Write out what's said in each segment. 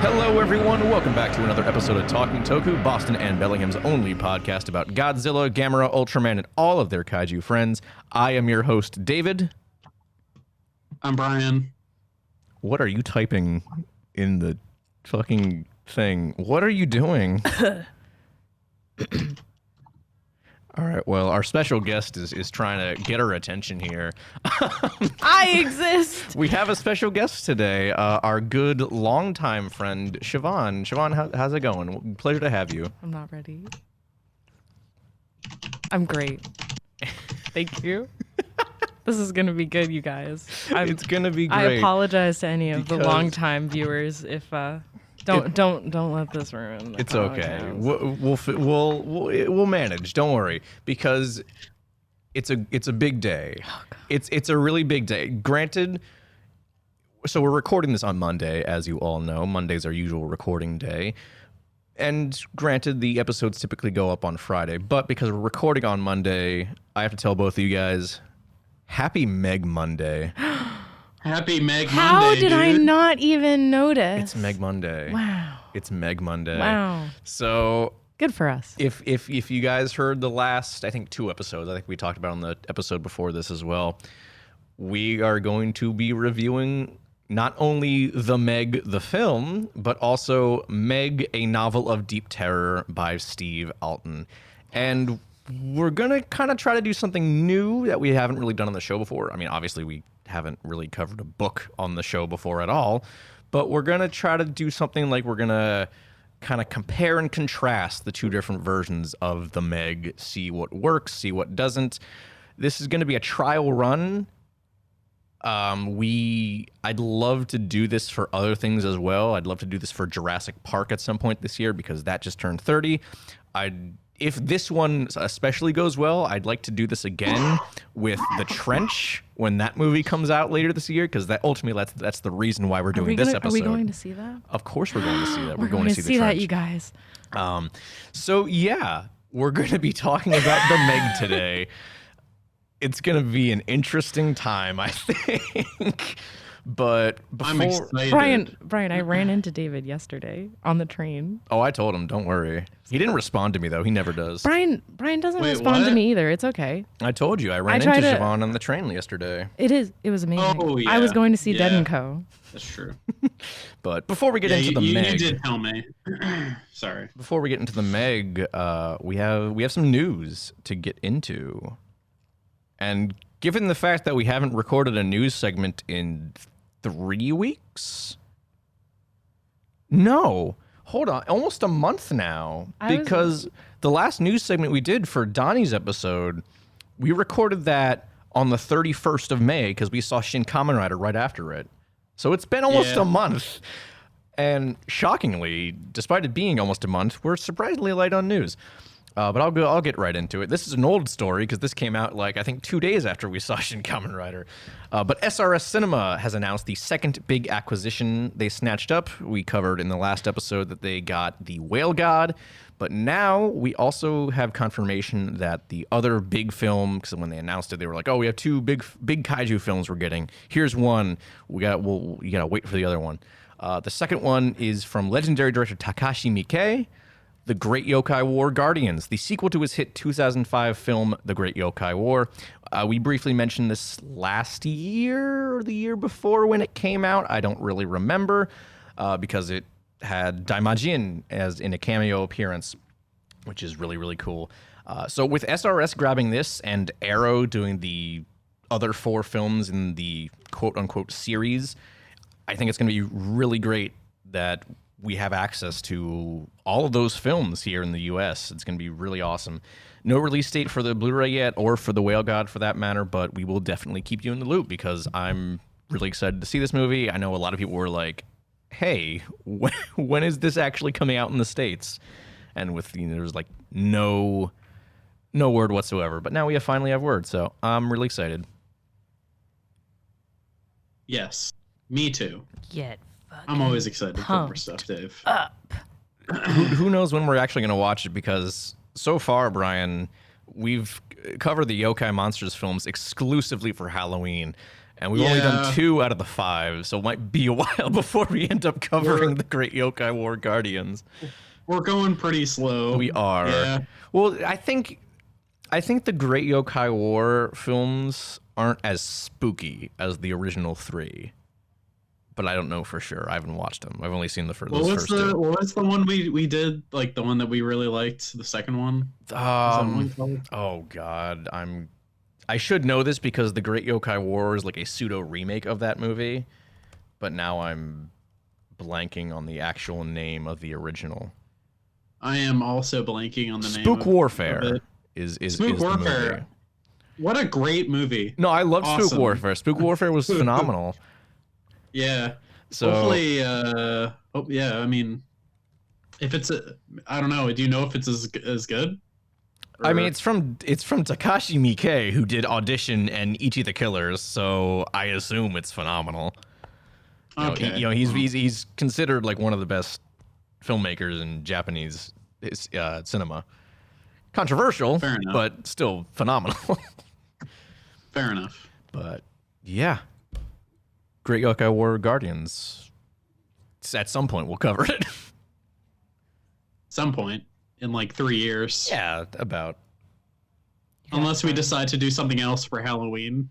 Hello, everyone. Welcome back to another episode of Talking Toku, Boston and Bellingham's only podcast about Godzilla, Gamera, Ultraman, and all of their kaiju friends. I am your host, David. I'm Brian. What are you typing in the fucking thing? What are you doing? All right, well, our special guest is trying to get our attention here. I exist! We have a special guest today, our good longtime friend, Siobhan. Siobhan, how's it going? Pleasure to have you. I'm not ready. I'm great. Thank you. This is going to be good, you guys. It's going to be great. I apologize to any of the longtime viewers if... Don't let this ruin. It's okay. We'll manage. Don't worry, because it's a big day. Oh, it's a really big day. Granted, so we're recording this on Monday, as you all know. Monday's our usual recording day, and granted, the episodes typically go up on Friday. But because we're recording on Monday, I have to tell both of you guys, Happy MEG Monday. Happy MEG Monday, How did dude. I not even notice? It's MEG Monday. Wow. It's MEG Monday. Wow. So good for us. If you guys heard the last, I think 2 episodes, I think we talked about on the episode before this as well, we are going to be reviewing not only the MEG the film, but also MEG, a novel of deep terror by Steve Alton. And we're going to kind of try to do something new that we haven't really done on the show before. I mean, obviously we haven't really covered a book on the show before at all, but we're going to try to do something like we're going to kind of compare and contrast the 2 different versions of the MEG, see what works, see what doesn't. This is going to be a trial run. I'd love to do this for other things as well. I'd love to do this for Jurassic Park at some point this year because that just turned 30. If this one especially goes well, I'd like to do this again with The Trench when that movie comes out later this year, because that ultimately that's the reason why we're doing this episode. Are we going to see that? Of course we're going to see that. We're going to see The Trench. that, you guys. So yeah, we're going to be talking about the MEG today. It's going to be an interesting time, I think. But before... I'm excited. Brian, I ran into David yesterday on the train. Oh, I told him, don't worry. He didn't respond to me, though. He never does. Brian doesn't respond to me either. It's okay. I told you. I ran into Siobhan on the train yesterday. It was amazing. Oh, yeah. I was going to see Dead & Co. That's true. But before we get into the MEG... You did tell me. Sorry. Before we get into the MEG, we have some news to get into. And given the fact that we haven't recorded a news segment in 3 weeks? No. Hold on. Almost a month now. Because the last news segment we did for Donnie's episode, we recorded that on the 31st of May because we saw Shin Kamen Rider right after it. So it's been almost a month. And shockingly, despite it being almost a month, we're surprisingly light on news. But I'll get right into it. This is an old story because this came out I think 2 days after we saw Shin Kamen Rider. But SRS Cinema has announced the second big acquisition they snatched up. We covered in the last episode that they got the Whale God. But now we also have confirmation that the other big film, because when they announced it, they were like, oh, we have 2 big kaiju films we're getting. Here's one. You got to wait for the other one. The second one is from legendary director Takashi Miike. The Great Yokai War Guardians, the sequel to his hit 2005 film, The Great Yokai War. We briefly mentioned this last year or the year before when it came out. I don't really remember because it had Daimajin as in a cameo appearance, which is really, really cool. So with SRS grabbing this and Arrow doing the other 4 films in the quote-unquote series, I think it's going to be really great that we have access to all of those films here in the U.S. It's going to be really awesome. No release date for the Blu-ray yet, or for the Whale God for that matter, but we will definitely keep you in the loop because I'm really excited to see this movie. I know a lot of people were like, hey, when is this actually coming out in the States? And with there's like no word whatsoever. But now we finally have word, so I'm really excited. Yes, me too. I'm always excited for more stuff, Dave. Who knows when we're actually going to watch it, because so far, Brian, we've covered the Yokai Monsters films exclusively for Halloween. And we've only done 2 out of the 5, so it might be a while before we end up covering the Great Yokai War Guardians. We're going pretty slow. We are. Yeah. Well, I think the Great Yokai War films aren't as spooky as the original 3. But I don't know for sure. I haven't watched them. I've only seen the first 2. What was the one we did? Like the one that we really liked, the second one? Oh God, I should know this because the Great Yokai War is like a pseudo remake of that movie, but now I'm blanking on the actual name of the original. I am also blanking on the name. Spook Warfare is Spook Warfare. The movie. What a great movie! No, I love Spook Warfare. Spook Warfare was phenomenal. Yeah. So hopefully, yeah. I mean, if it's I don't know. Do you know if it's as good? I mean, it's from Takashi Miike, who did Audition and Ichi the Killers, so I assume it's phenomenal. Okay. He's considered like one of the best filmmakers in Japanese cinema. Controversial, but still phenomenal. Fair enough. But yeah, Great Yokai War Guardians. At some point, we'll cover it. Some point in like 3 years. Yeah, about. Unless we decide to do something else for Halloween.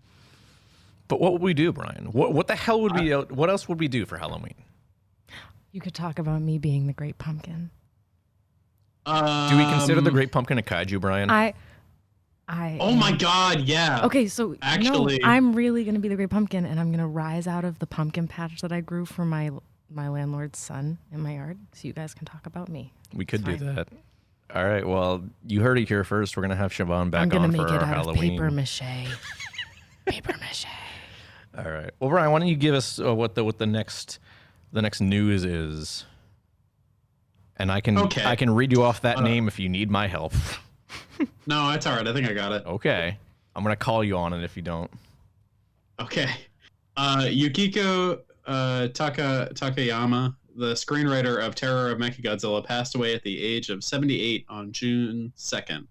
But what would we do, Brian? What the hell would we? What else would we do for Halloween? You could talk about me being the Great Pumpkin. Do we consider the Great Pumpkin a kaiju, Brian? Oh my God! Yeah. Okay, so actually, I'm really gonna be the Great Pumpkin, and I'm gonna rise out of the pumpkin patch that I grew for my landlord's son in my yard, so you guys can talk about me. We could do that. All right. Well, you heard it here first. We're gonna have Siobhan back on for our Halloween. I'm gonna make it out of paper mache. Paper mache. All right. Well, Brian, why don't you give us what the next news is, and I can read you off that name if you need my help. No, it's all right. I think I got it. Okay. I'm gonna call you on it if you don't. Okay. Yukiko Takayama, the screenwriter of Terror of Mechagodzilla, passed away at the age of 78 on June 2nd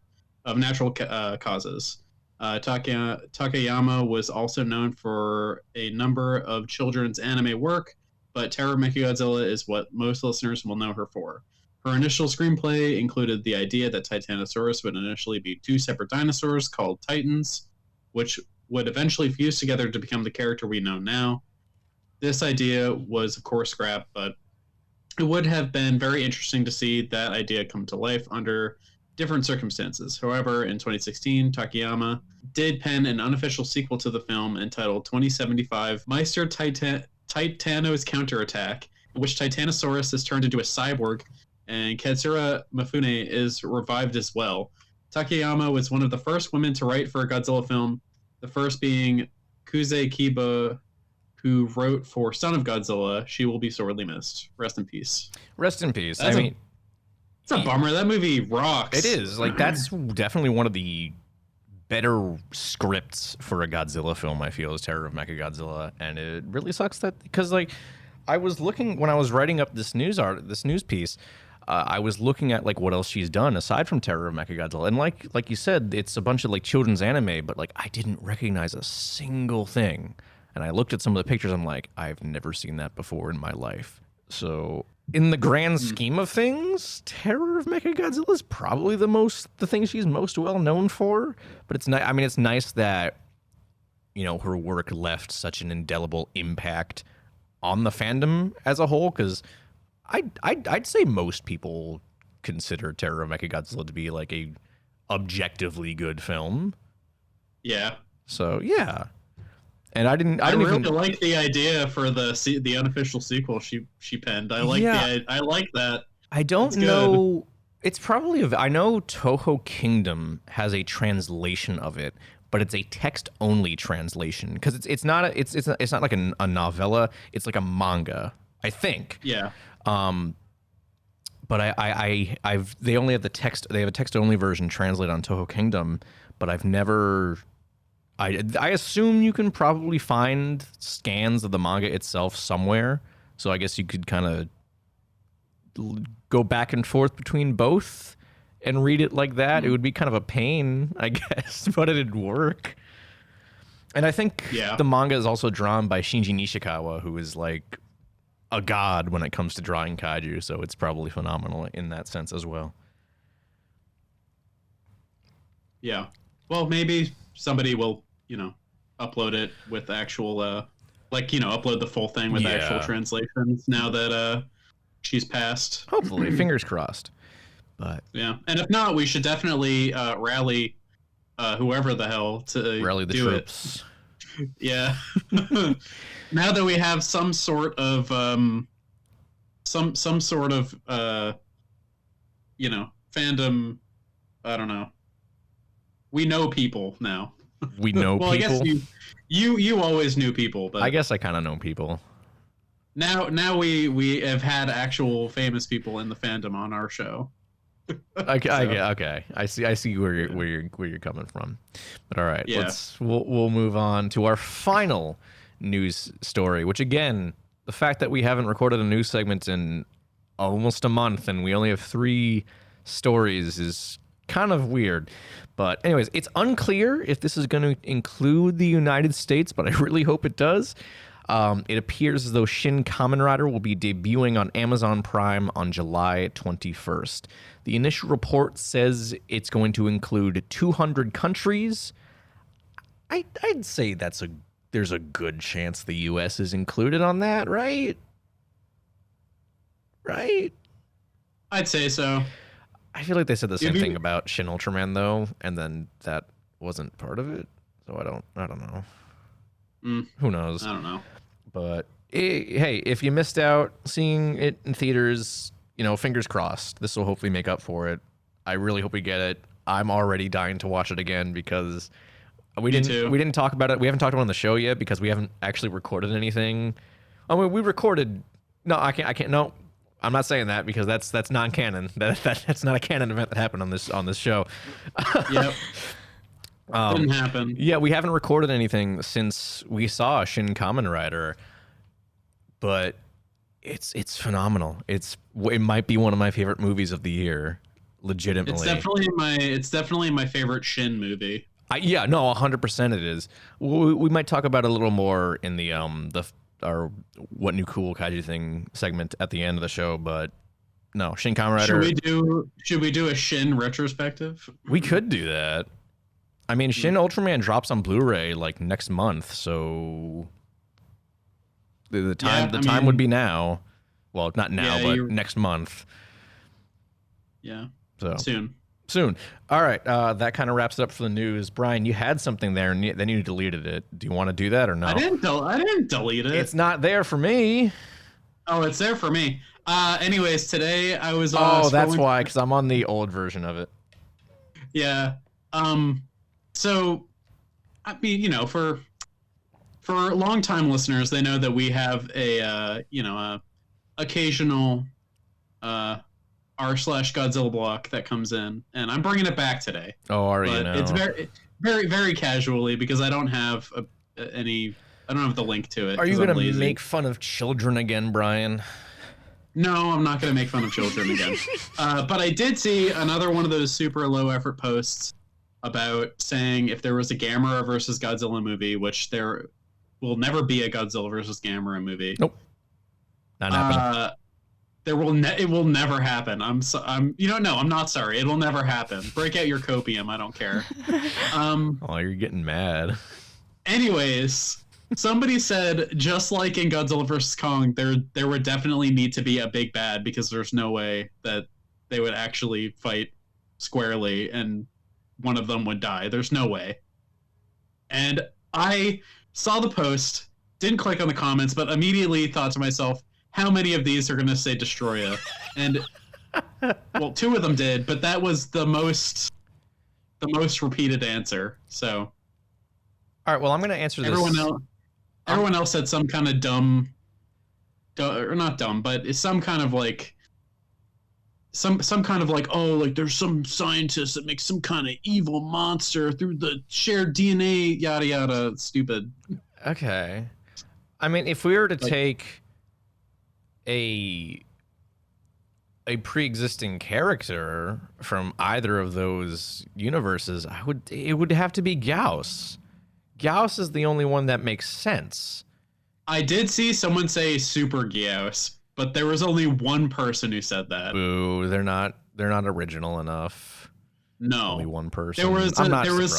of natural causes. Takayama was also known for a number of children's anime work, but Terror of Mechagodzilla is what most listeners will know her for. Her initial screenplay included the idea that Titanosaurus would initially be 2 separate dinosaurs called Titans, which would eventually fuse together to become the character we know now. This idea was, of course, scrapped, but it would have been very interesting to see that idea come to life under different circumstances. However, in 2016, Takayama did pen an unofficial sequel to the film entitled 2075 Meister Titanos Counterattack, in which Titanosaurus is turned into a cyborg and Katsura Mifune is revived as well. Takayama was one of the first women to write for a Godzilla film, the first being Kuze Kiba, who wrote for Son of Godzilla. She will be sorely missed. Rest in peace. Rest in peace. It's a bummer. That movie rocks. It is. Like, that's definitely one of the better scripts for a Godzilla film, I feel, is Terror of Mechagodzilla. And it really sucks that, because, like, I was looking, when I was writing up this news piece, I was looking at like what else she's done aside from Terror of Mechagodzilla, and like you said, it's a bunch of like children's anime, but like I didn't recognize a single thing. And I looked at some of the pictures, I'm like, I've never seen that before in my life. So in the grand scheme of things, Terror of Mechagodzilla is probably the thing she's most well known for. But it's I mean, it's nice that, you know, her work left such an indelible impact on the fandom as a whole, because I'd say most people consider Terror of Mechagodzilla to be like a objectively good film. Yeah. So yeah, and I really like the idea for the unofficial sequel she penned. I like that. I don't know. It's probably I know Toho Kingdom has a translation of it, but it's a text-only translation because it's not like a novella. It's like a manga, I think. Yeah. But they only have the text. They have a text-only version translated on Toho Kingdom, but I've never. I assume you can probably find scans of the manga itself somewhere. So I guess you could kind of go back and forth between both and read it like that. It would be kind of a pain, I guess, but it'd work. And I think Yeah. the manga is also drawn by Shinji Nishikawa, who is like a god when it comes to drawing kaiju, so it's probably phenomenal in that sense as well. Yeah. Well, maybe somebody will, upload it with actual, upload the full thing with actual translations now that she's passed. Hopefully, fingers crossed. But yeah, and if not, we should definitely rally whoever the hell to rally the do troops. It. Yeah. Now that we have some sort of some sort of fandom, I don't know. We know people now. We know well, people. I guess you always knew people, but I guess I kind of know people. Now we have had actual famous people in the fandom on our show. Okay. I see where you're coming from. But all right, we'll move on to our final news story, which again, the fact that we haven't recorded a news segment in almost a month and we only have 3 stories is kind of weird. But anyways, it's unclear if this is going to include the United States, but I really hope it does. It appears as though Shin Kamen Rider will be debuting on Amazon Prime on July 21st. The initial report says it's going to include 200 countries. I'd say there's a good chance the U.S. is included on that, right? Right? I'd say so. I feel like they said the same thing about Shin Ultraman though, and then that wasn't part of it. So I don't know. Who knows? I don't know. But hey, if you missed out seeing it in theaters, fingers crossed. This will hopefully make up for it. I really hope we get it. I'm already dying to watch it again because we didn't talk about it. We haven't talked about it on the show yet because we haven't actually recorded anything. I mean, we recorded. No, I can't. No, I'm not saying that because that's non-canon. That's not a canon event that happened on this show. Yep. Didn't happen. Yeah, we haven't recorded anything since we saw Shin Kamen Rider, but it's phenomenal. It might be one of my favorite movies of the year, legitimately. It's definitely my favorite Shin movie. 100% it is. We might talk about it a little more in the our what new cool kaiju thing segment at the end of the show, but no, Shin Kamen Rider. Should we do a Shin retrospective? We could do that. I mean, Shin Ultraman drops on Blu-ray like next month, so the time would be now. Well, not now, but next month. Yeah. So soon. All right, that kind of wraps it up for the news. Brian, you had something there, and then you deleted it. Do you want to do that or no? I didn't delete it. It's not there for me. Oh, it's there for me. Anyways, today I was. That's why, because I'm on the old version of it. Yeah. So, I mean, for longtime listeners, they know that we have a occasional r/Godzilla block that comes in, and I'm bringing it back today. Oh, are you? It's very, very, very casually because I don't have I don't have the link to it. Are you going to make fun of children again, Brian? No, I'm not going to make fun of children again. But I did see another one of those super low effort posts about saying if there was a Gamera versus Godzilla movie, which there will never be a Godzilla versus Gamera movie. Nope. Not happening. It will never happen. I'm not sorry. It'll never happen. Break out your copium. I don't care. Oh, you're getting mad. Anyways, somebody said just like in Godzilla vs. Kong, there would definitely need to be a big bad because there's no way that they would actually fight squarely and one of them would die. There's no way. And I saw the post, didn't click on the comments, but immediately thought to myself, how many of these are going to say Destroya? And well, 2 of them did, but that was the most repeated answer. So all right, well, I'm going to answer this. Everyone else said some kind of dumb, or not dumb, but it's some kind of like some kind of like, oh, like there's some scientist that makes some kind of evil monster through the shared DNA, yada yada, stupid. Okay. I mean, if we were to take a pre-existing character from either of those universes, it would have to be Gauss. Gyaos is the only one that makes sense. I did see someone say Super Gyaos, but there was only one person who said that. Boo! They're not original enough. No, Only one person. There was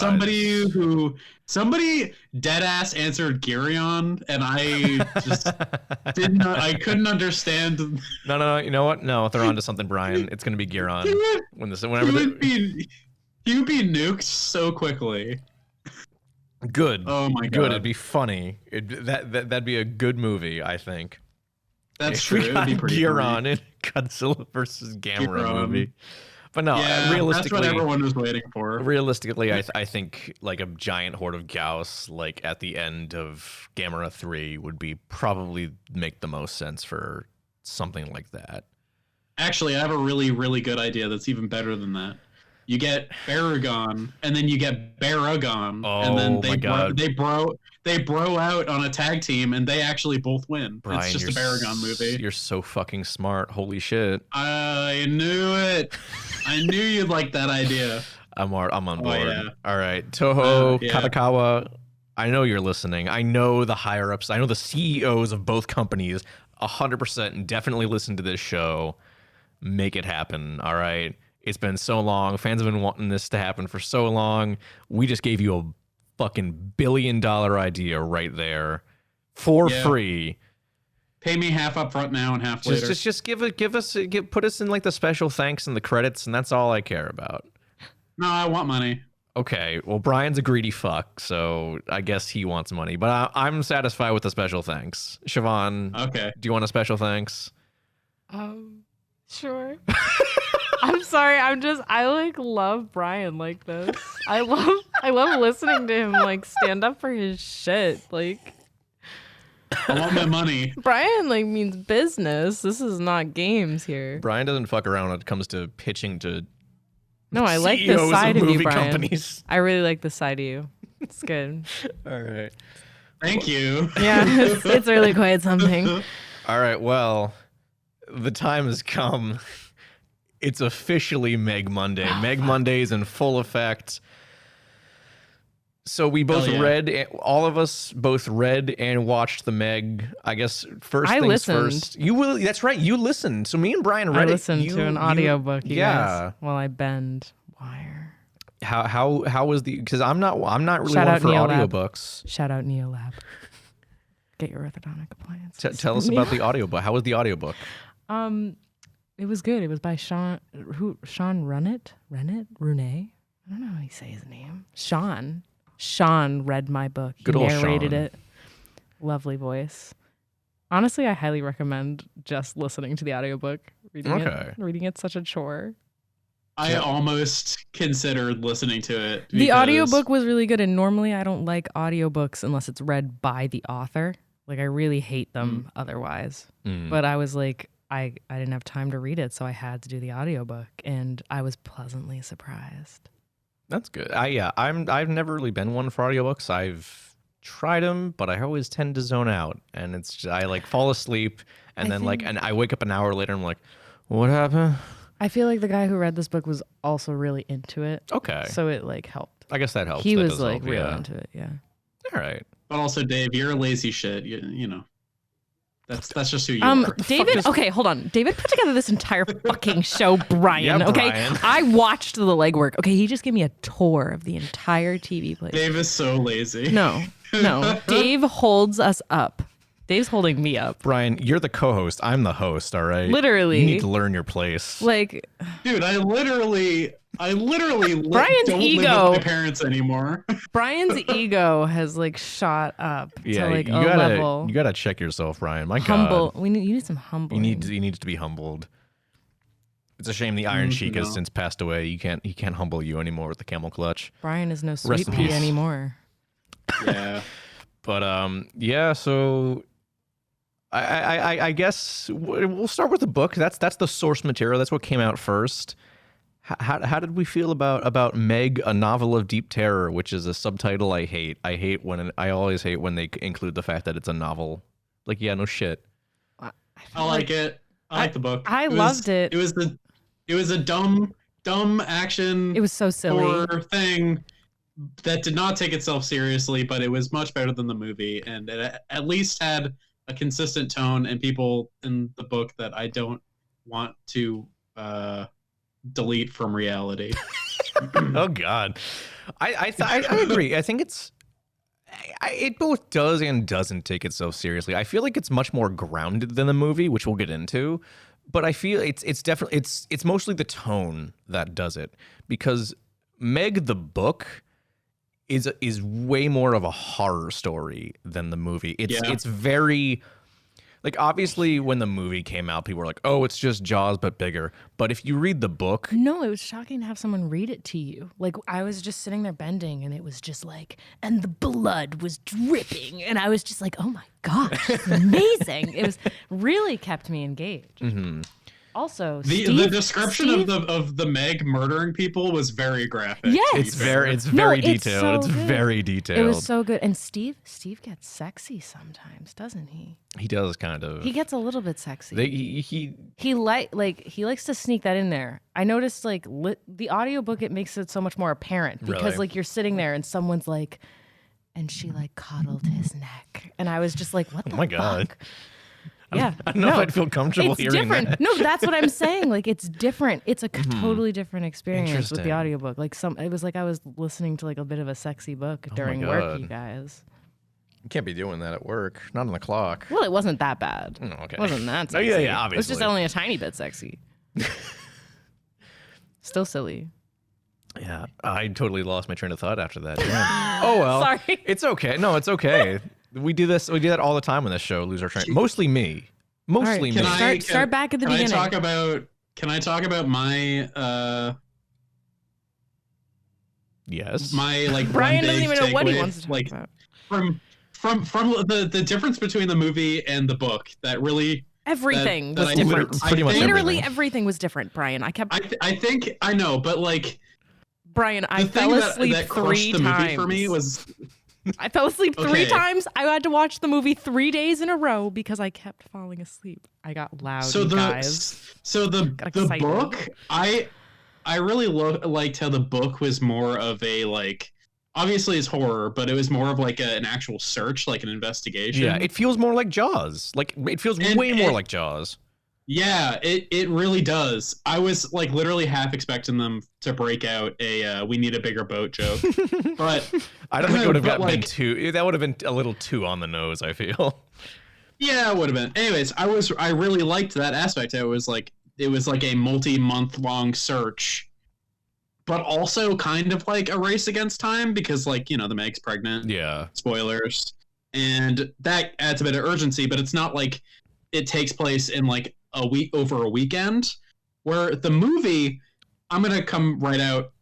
somebody dead ass answered Gyrion, and I just I couldn't understand. No. You know what? No, they're onto something, Brian. It's gonna be Gyrion. He would be nuked so quickly. Good. Oh my god. Good. It'd be funny. That'd be a good movie, I think. That's true. It'd be pretty Gyrion in Godzilla versus Gamera movie. But no, yeah, realistically, that's what everyone was waiting for. Realistically, I think like a giant horde of Gyaos, like at the end of Gamera 3, would be probably make the most sense for something like that. Actually, I have a really, really good idea that's even better than that. You get Baragon, and then you get Baragon, and then they bro out on a tag team, and they actually both win. Brian, it's just a Baragon movie. You're so fucking smart. Holy shit! I knew it. I knew you'd like that idea. I'm on board. Yeah. All right, Toho, yeah. Katakawa, I know you're listening. I know the higher ups. I know the CEOs of both companies 100% definitely listen to this show. Make it happen. All right. It's been so long. Fans have been wanting this to happen for so long. We just gave you a fucking $1 billion idea right there for free. Pay me half up front now and half later. Just put us in like the special thanks and the credits, and that's all I care about. No, I want money. Okay, well, Brian's a greedy fuck, so I guess he wants money, but I'm satisfied with the special thanks. Siobhan, okay. Do you want a special thanks? Sure. I'm sorry. I like love Brian like this. I love listening to him like stand up for his shit. Like, I want my money. Brian like means business. This is not games here. Brian doesn't fuck around when it comes to pitching to No, I like CEOs this side of you, Brian. companies. I really like this side of you. It's good. All right. Thank you. Yeah, it's really quite something. All right, well, the time has come. It's officially Meg Monday. Meg Monday is in full effect. So we both read, all of us both read and watched the Meg. I guess first I things listened. first. You will. That's right. You listened. So me and Brian read I listened to an audiobook. You guys, while I bend wire. How was the? Because I'm not really Shout one out for Neolab. audiobooks. Shout out Neolab. Get your orthodontic appliance. Tell us about the audiobook. How was the audiobook? It was good. It was by Sean Runnett? Rune? I don't know how you say his name. Sean read my book. He Good old narrated Sean. it. Lovely voice. Honestly, I highly recommend just listening to the audiobook. Reading it's such a chore. I almost considered listening to it. The audiobook was really good, and normally I don't like audiobooks unless it's read by the author. Like, I really hate them otherwise. But I was like, I didn't have time to read it, so I had to do the audiobook, and I was pleasantly surprised. That's good. I've never really been one for audiobooks. I've tried them, but I always tend to zone out, and it's just, I like fall asleep, and and I wake up an hour later and I'm like, what happened? I feel like the guy who read this book was also really into it. Okay. So it like helped. I guess that helps. He That was does like help, real yeah. into it, yeah. All right. But also, Dave, you're a lazy shit. You know. That's just who you are. David, okay, hold on. David put together this entire fucking show, Brian. Yeah, okay, Brian. I watched the legwork. Okay, he just gave me a tour of the entire TV place. Dave is so lazy. No. Dave holds us up. Dave's holding me up. Brian, you're the co-host. I'm the host, all right? Literally. You need to learn your place. Like, dude, I literally Brian's don't ego. live with my parents anymore. Brian's ego has like shot up Yeah, to like you a gotta level. you gotta check yourself, Brian. My Humble. God. You need some humbling. You need to be humbled. It's a shame the Iron Sheik has since passed away. He can't humble you anymore with the camel clutch. Brian is no Rest sweet in pea peace. anymore. Yeah. But yeah, so I guess we'll start with the book. That's the source material. That's what came out first. How did we feel about Meg, a novel of deep terror, which is a subtitle I hate. I always hate when they include the fact that it's a novel. Like, yeah, no shit. I like it. I like the book. I loved it. It was a dumb action. It was so silly. horror thing, that did not take itself seriously, but it was much better than the movie, and it at least had a consistent tone and people in the book that I don't want to delete from reality. Oh God, I agree. I think it both does and doesn't take itself seriously. I feel like it's much more grounded than the movie, which we'll get into. But I feel it's definitely it's mostly the tone that does it, because Meg the book is way more of a horror story than the movie. It's very, like, obviously when the movie came out, people were like, oh, it's just Jaws but bigger. But if you read the book, no, it was shocking to have someone read it to you. Like, I was just sitting there bending, and it was just like, and the blood was dripping, and I was just like, oh my gosh, it's amazing. It was really kept me engaged. Mm-hmm. Also, the description of the Meg murdering people was very graphic. Yes, it's very detailed. So it's very detailed. It was so good. And Steve gets sexy sometimes, doesn't he? He does kind of. He gets a little bit sexy. He likes to sneak that in there. I noticed the audiobook, it makes it so much more apparent because Really? like you're sitting there and someone's like, and she like coddled his neck, and I was just like, what the Oh my God. fuck? Yeah, I don't know if I'd feel comfortable it's hearing different. that. No, that's what I'm saying. Like, it's different. It's a totally different experience with the Interesting. audiobook. Like, it was like I was listening to like a bit of a sexy book during work, God. you guys. You can't be doing that at work. Not on the clock. Well, it wasn't that bad. Oh, okay. It wasn't that Oh, sexy. yeah, It was just obviously. only a tiny bit sexy. Still silly. Yeah, I totally lost my train of thought after that. Yeah. Oh well, Sorry. It's okay. No, it's okay. We do that all the time on this show. Lose our train. Mostly me. Mostly All right, me. Start back at the beginning. Can I talk about my Yes. my like Brian one doesn't big even know what he takeaway, wants to talk like about. from the difference between the movie and the book that really Everything that was I- different. Pretty much Literally everything. everything was different, Brian. I think I know, but like Brian, I the fell thing asleep that crushed 3 the times. movie for me was I fell asleep 3 Okay. times. I had to watch the movie 3 days in a row because I kept falling asleep. I got loud, so you the guys. so the Got the excited. book I really liked how the book was more of a like obviously it's horror, but it was more of like an actual search, like an investigation. Yeah, it feels more like Jaws. Like it feels way more like Jaws. Yeah, it really does. I was like literally half expecting them to break out a "we need a bigger boat" joke, but I don't think it would have but, been like- too. That would have been a little too on the nose, I feel. yeah, it would have been. Anyways, I really liked that aspect. It was like a multi-month long search, but also kind of like a race against time because like the Meg's pregnant. Yeah. Spoilers, and that adds a bit of urgency. But it's not like it takes place in like over a weekend, where the movie, I'm gonna come right out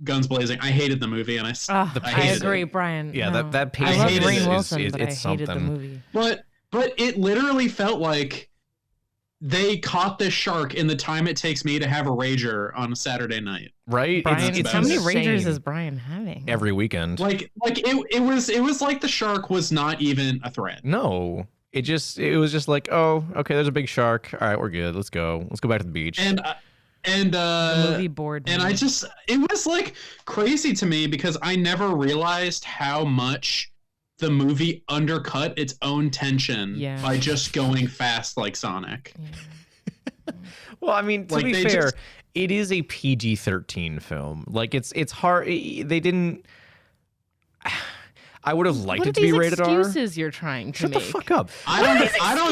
guns blazing. I hated the movie, and I I hated agree, it. Brian. Yeah, no. that I pace love hated Rainn it. Wilson, but I it's hated the something. movie. But it literally felt like they caught this shark in the time it takes me to have a rager on a Saturday night. Right? Brian, it's how many insane. rangers is Brian having? Every weekend. Like it was like the shark was not even a threat. No. It was just like, oh, okay, there's a big shark. All right, we're good. Let's go back to the beach. And The movie bored and me. it was like crazy to me because I never realized how much the movie undercut its own tension Yeah. by just going fast like Sonic. Yeah. Well, I mean, to Like, be they fair, just- it is a PG-13 film. Like it's hard. They didn't. I would have liked What are it to be these rated R. excuses you're trying to Shut make? the fuck up. I don't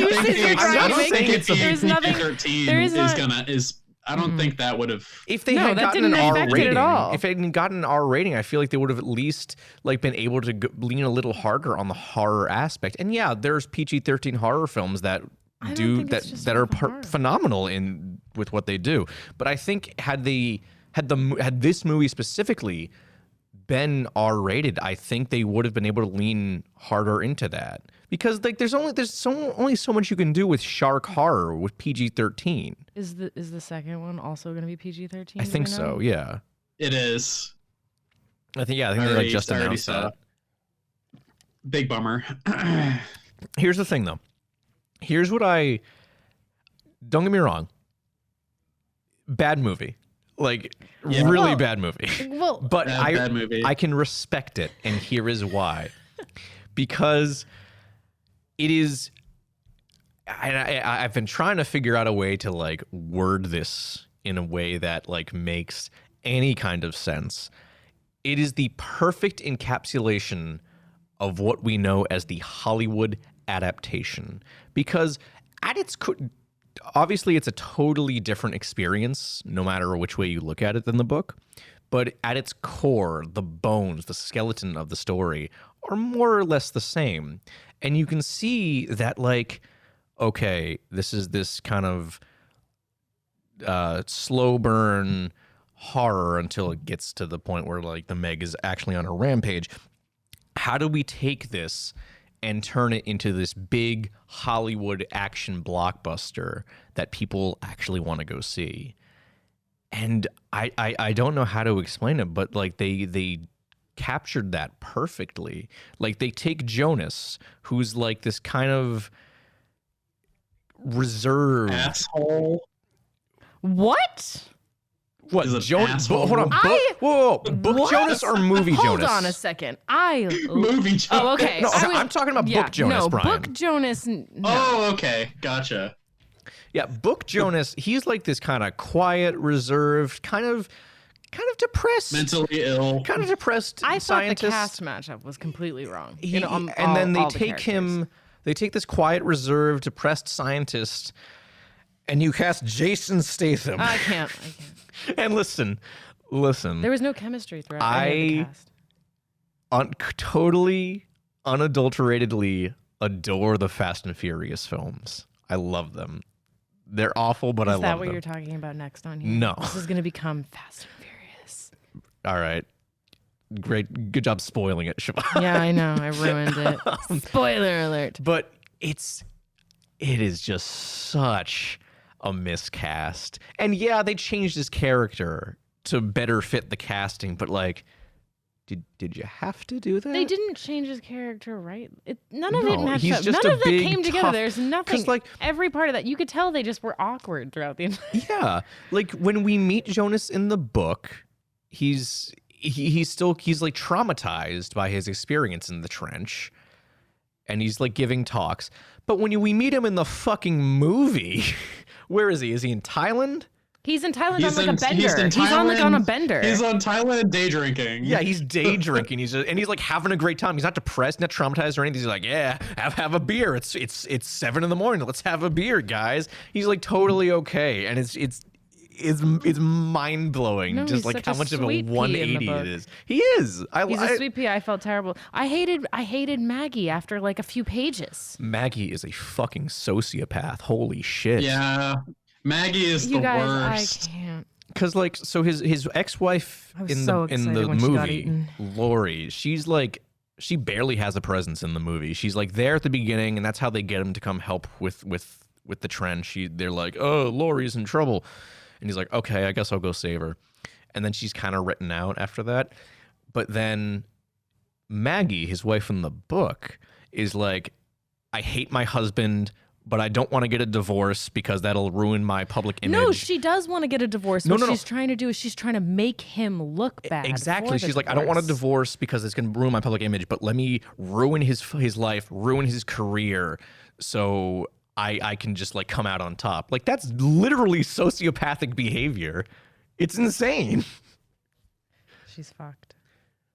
excuses think you're it's trying I to don't make? think it's a There's nothing- PG-13 there is is not- gonna is I don't think that would have. If they No, had that gotten an didn't R affect it at rating, all. if it had gotten an R rating, I feel like they would have at least like been able to lean a little harder on the horror aspect. And yeah, there's PG-13 horror films that I don't do think that it's just that are about the horror. phenomenal in with what they do. But I think had this movie specifically been R rated, I think they would have been able to lean harder into that because like there's only so much you can do with shark horror with PG-13. Is the second one also going to be PG-13? I think so. Yeah. It is. I think they like just I already announced saw that. it. Big bummer. Here's the thing though. Here's what don't get me wrong. Bad movie. Like, Yeah. really Well, bad movie. Well, But Bad movie. I can respect it, and here is why. Because it is... I've been trying to figure out a way to, like, word this in a way that, like, makes any kind of sense. It is the perfect encapsulation of what we know as the Hollywood adaptation. Because at its obviously it's a totally different experience no matter which way you look at it than the book, but at its core, the bones, the skeleton of the story are more or less the same. And you can see that, like, okay, this is this kind of slow burn horror until it gets to the point where, like, the Meg is actually on a rampage. How do we take this and turn it into this big Hollywood action blockbuster that people actually want to go see? And I don't know how to explain it, but, like, they captured that perfectly. Like, they take Jonas, who's, like, this kind of reserved asshole. what? What, He's an Jonas? asshole. Hold on. Whoa. Book What? Jonas or movie Hold Jonas? on a second. Movie Jonas. Oh, okay. No, I'm talking about Book Jonas, no, Brian. Book Jonas. No. Oh, okay. Gotcha. Yeah, Book Jonas, he's like this kind of quiet, reserved, kind of depressed. Mentally ill. Kind of depressed I thought scientist. the cast matchup was completely wrong. And then they take him, they take this quiet, reserved, depressed scientist, and you cast Jason Statham. I can't. And listen. There was no chemistry throughout any of the cast. Totally, unadulteratedly adore the Fast and Furious films. I love them. They're awful, but I love them. Is that what you're talking about next on here? No. This is going to become Fast and Furious. All right. Great. Good job spoiling it, Siobhan. Yeah, I know. I ruined it. Spoiler alert. But it is just such a miscast. And yeah, they changed his character to better fit the casting, but, like, did you have to do that? They didn't change his character, right? None of it No, matched he's up. just None a of that big, came together. tough- There's nothing. 'cause, like- every part of that, you could tell they just were awkward throughout the entire. Yeah. Like, when we meet Jonas in the book, he's like traumatized by his experience in the trench, and he's, like, giving talks. But when we meet him in the fucking movie, where is he? Is he in Thailand? He's in Thailand on like a bender. He's on like on a bender. He's on Thailand day drinking. Yeah, he's day drinking. He's like having a great time. He's not depressed, not traumatized or anything. He's like, yeah, have a beer. It's 7 a.m. Let's have a beer, guys. He's, like, totally okay, and it's mind blowing. No, just, he's like, such how a much of a sweet pea in the 180 book. it is. He is. He's a sweet pea. I felt terrible. I hated Maggie after like a few pages. Maggie is a fucking sociopath. Holy shit. Yeah. Maggie is You the guys, worst. I can't. Because, like, so his ex-wife I was in so the excited when she got movie, eaten. Lori, she's like, she barely has a presence in the movie. She's, like, there at the beginning, and that's how they get him to come help with the trench. They're like, oh, Lori's in trouble, and he's like, okay, I guess I'll go save her. And then she's kind of written out after that. But then Maggie, his wife in the book, is like, I hate my husband, but I don't want to get a divorce because that'll ruin my public image. No, she does want to get a divorce. No, What no, no. she's trying to do is she's trying to make him look bad. Exactly. for the She's like, I don't want a divorce. divorce because it's going to ruin my public image, but let me ruin his life, ruin his career, so I can just, like, come out on top. Like, that's literally sociopathic behavior. It's insane. She's fucked.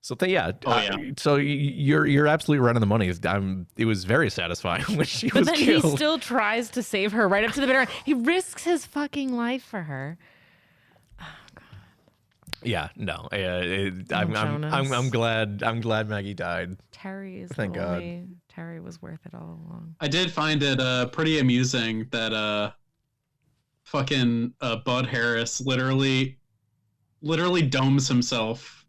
So yeah. Oh, yeah. So you're absolutely right on the money. It was very satisfying when she But was then killed. he still tries to save her right up to the bitter end. He risks his fucking life for her. Yeah. No. Jonas. I'm glad Maggie died. Terry is Thank the God. only. Terry was worth it all along. I did find it pretty amusing that fucking Bud Harris literally domes himself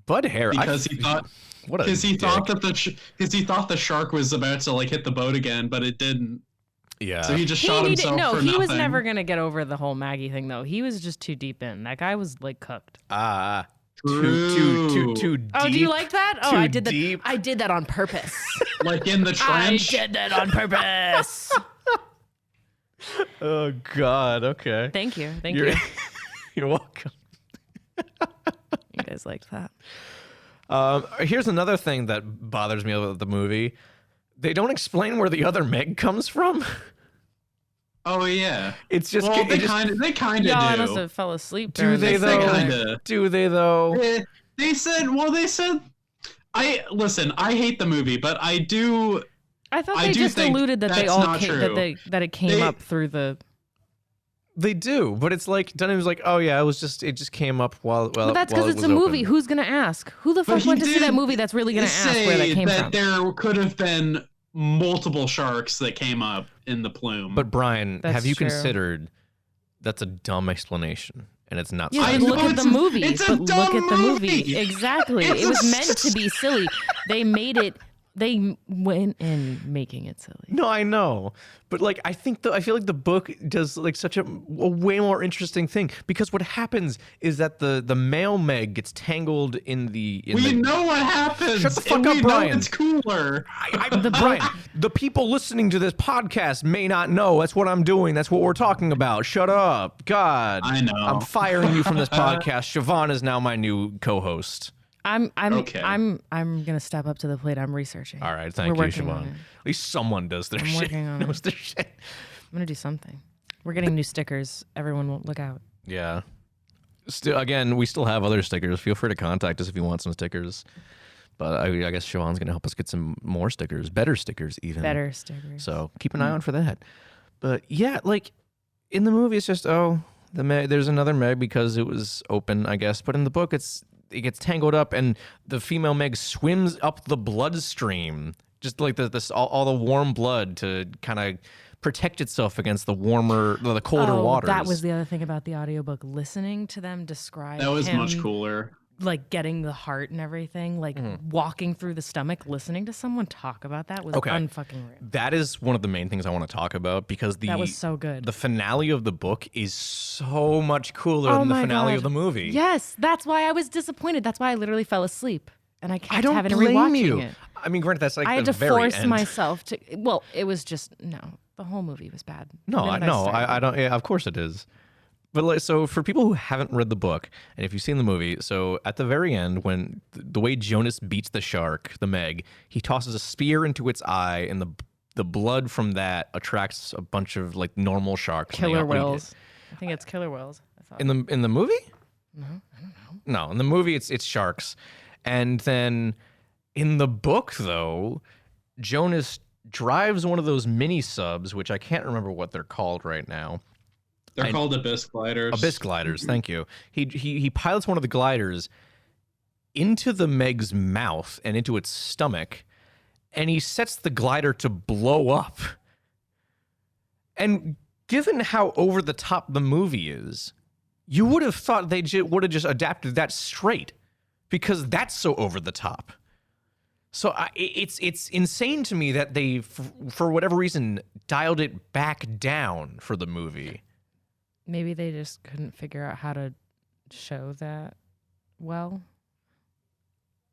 Bud Harris. because he thought What a because he dick. thought that he thought the shark was about to, like, hit the boat again, but it didn't. Yeah. So he just shot himself for he was nothing. never gonna get over the whole Maggie thing though. He was just too deep in. That guy was like cooked. Too deep. Oh, do you like that? Oh, too I did that. deep. I did that on purpose. Like in the trench. I did that on purpose. Oh God. Okay. Thank you. Thank You're- you. You're welcome. You guys like that? Here's another thing that bothers me about the movie. They don't explain where the other Meg comes from. Oh yeah, It's just well, they kind of Yeah, I do. must have fell asleep. Do during they this though? thing. Do they though? They said. I hate the movie, but I do. I thought I they do just think alluded that they that's all not came, true. that it came They- up through the. They do, but it's like Dunham was like, oh yeah, it just came up while But that's while because it it's a was movie. open. Who's gonna ask? Who the But fuck he went to see did that movie that's really gonna ask where that say came that from? there could have been multiple sharks that came up in the plume. But Brian, That's have you true. considered that's a dumb explanation and it's not Yeah, I but scientific? look know at the it's a- movie. it's a But look dumb at the movie. movie. Exactly. It's It was a- meant to be silly. They made it. They went in making it silly. No, I know, but like I feel like the book does like such a way more interesting thing because what happens is that the male Meg gets tangled in the. we know what happens. Shut the fuck and up, we Brian. know it's cooler. Brian, the people listening to this podcast may not know that's what I'm doing. That's what we're talking about. Shut up, God. I know. I'm firing you from this podcast. Siobhan is now my new co-host. Okay. I'm gonna step up to the plate. I'm researching. All right, thank We're you, working on Siobhan. it. At least someone does their I'm shit. working on Knows it. their shit. I'm gonna do something. We're getting new stickers. Everyone will look out. Yeah. Still, again, we still have other stickers. Feel free to contact us if you want some stickers. But I guess Siobhan's gonna help us get some more stickers, better stickers even. Better stickers. So keep an eye out for that. But yeah, like in the movie, it's just there's another Meg because it was open, I guess. But in the book, it gets tangled up, and the female Meg swims up the bloodstream, just like all the warm blood to kind of protect itself against the colder waters. That was the other thing about the audiobook. Listening to them describe That was him, much cooler. like getting the heart and everything, like walking through the stomach, listening to someone talk about that was Okay. unfucking real. That is one of the main things I want to talk about because That was so good. the finale of the book is so much cooler Oh than the my finale God. of the movie. Yes, that's why I was disappointed. That's why I literally fell asleep, and I kept I don't having to blame rewatching you. it. I mean, granted, that's like I had the to very force end. myself to. Well, it was just no. The whole movie was bad. No, The I minute started. I don't. Yeah, of course it is. But like, so for people who haven't read the book, and if you've seen the movie, so at the very end, when the way Jonas beats the shark, the Meg, he tosses a spear into its eye, and the blood from that attracts a bunch of like normal sharks. and they Killer all eat it. whales. I think it's killer whales. I thought. In the movie? No, I don't know. No, in the movie it's sharks, and then in the book though, Jonas drives one of those mini subs, which I can't remember what they're called right now. They're called abyss gliders. Abyss gliders, thank you. He pilots one of the gliders into the Meg's mouth and into its stomach, and he sets the glider to blow up. And given how over the top the movie is, you would have thought they would have just adapted that straight, because that's so over the top. So it's insane to me that they, for whatever reason, dialed it back down for the movie. Maybe they just couldn't figure out how to show that well.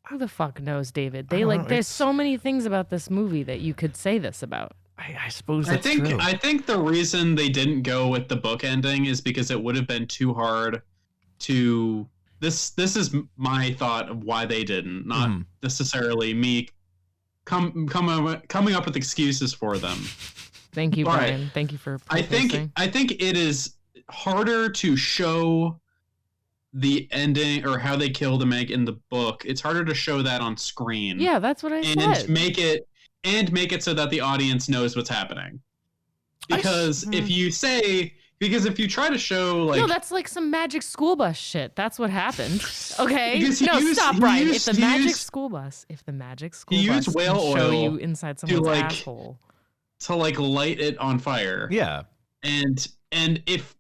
Who the fuck knows, David? I don't know, There's it's- so many things about this movie that you could say this about. I suppose that's true. I think the reason they didn't go with the book ending is because it would have been too hard to. This is my thought of why they didn't, not necessarily me coming up with excuses for them. Thank you, All right. Brian. Thank you for I prefacing. think it is harder to show the ending or how they kill the Meg in the book. It's harder to show that on screen. Yeah, that's what I and said. make it so that the audience knows what's happening. Because if you try to show like No, that's like some magic school bus shit. That's what happened. Okay? Because he No, used- stop, he Brian. used- If the he magic used- school bus he used can whale show oil you inside someone's like, asshole. to like light it on fire. Yeah. And if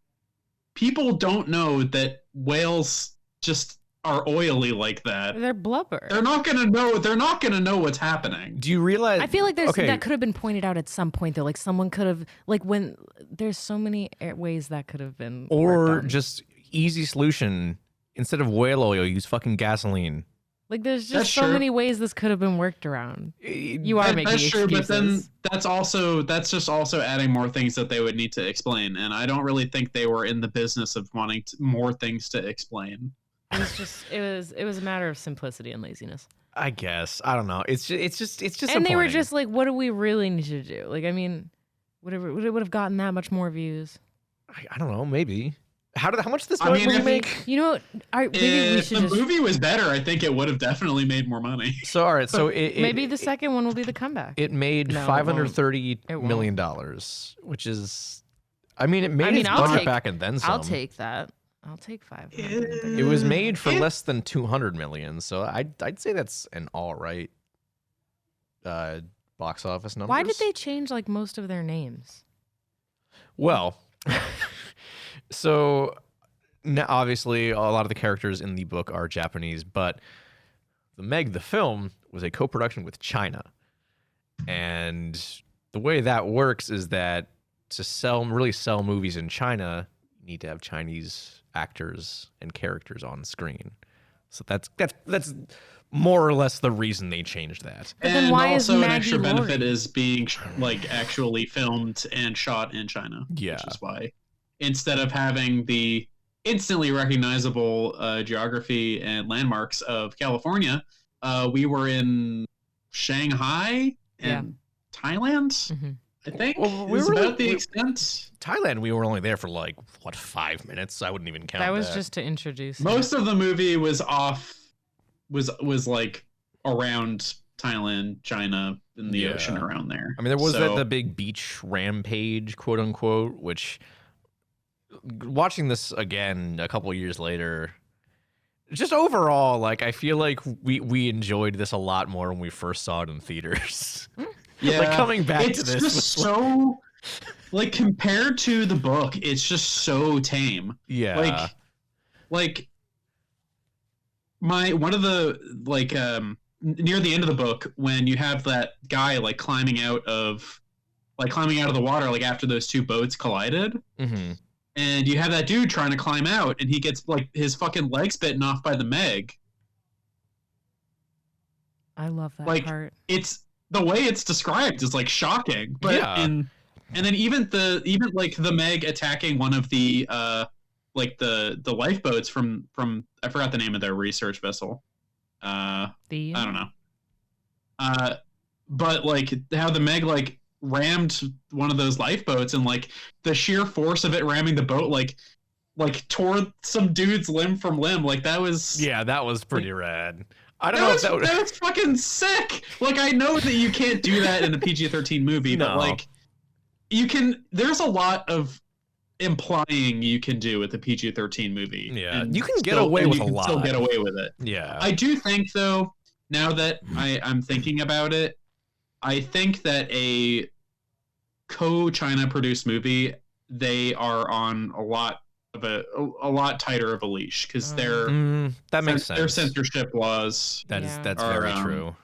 people don't know that whales just are oily like that, They're blubber. they're not gonna know what's happening. Do you realize? I feel like okay, that could have been pointed out at some point though. Like someone could have when there's so many ways that could have been or worked on. just easy solution. Instead of whale oil, use fucking gasoline. Like, there's That's just so true. many ways this could have been worked around. You are making That's true, excuses. but then that's just also adding more things that they would need to explain, and I don't really think they were in the business of wanting more things to explain. It was a matter of simplicity and laziness. I guess. I don't know. It's just And they were just like, what do we really need to do? Like, I mean, would it have gotten that much more views? I don't know, maybe. How much did this I mean, movie if make? You know what? Maybe we If should the movie was better, I think it would have definitely made more money. So all right, so maybe the second one will be the comeback. it made No, it $530 million, which is, I mean, it made its budget back and then some. I'll take that. I'll take 500. It was made for less than 200 million, so I'd say that's an all right box office number. Why did they change like most of their names? Well, so now obviously a lot of the characters in the book are Japanese, but the Meg the film was a co-production with China, and the way that works is that to really sell movies in China, you need to have Chinese actors and characters on screen. So that's more or less the reason they changed that. But then And why is also an Maggie extra benefit Laurie? is being like actually filmed and shot in China. Yeah. Which is why instead of having the instantly recognizable geography and landmarks of California, we were in Shanghai and Thailand. Mm-hmm. I think Well, is about the extent. Thailand, we were only there for like 5 minutes. I wouldn't even count That was just to introduce. Most of the movie was was like around Thailand, China, in the ocean around there. I mean, there was the big beach rampage, quote unquote, which watching this again a couple of years later, just overall, like I feel like we enjoyed this a lot more when we first saw it in theaters. Yeah, like coming back it's to this just was so like compared to the book, it's just so tame. yeah. Like one of the near the end of the book when you have that guy like climbing out of the water like after those two boats collided. Mm-hmm. And you have that dude trying to climb out, and he gets like his fucking legs bitten off by the Meg. I love that Like part. it's the way it's described is like shocking, but and then even like the Meg attacking one of the like the lifeboats from I forgot the name of their research vessel. I don't know. But like how the Meg like rammed one of those lifeboats, and like the sheer force of it ramming the boat like tore some dude's limb from limb. Like that was pretty rad. I don't know if that was fucking sick. Like I know that you can't do that in a PG-13 movie, No. but like you can. There's a lot of implying you can do with a PG-13 movie. Yeah, and you can get away with a lot. Still get away with it. Yeah, I do think though. Now that I'm thinking about it, I think that a co-China produced movie, they are on a lot tighter of a leash because that makes sense. Their censorship laws. That's very true.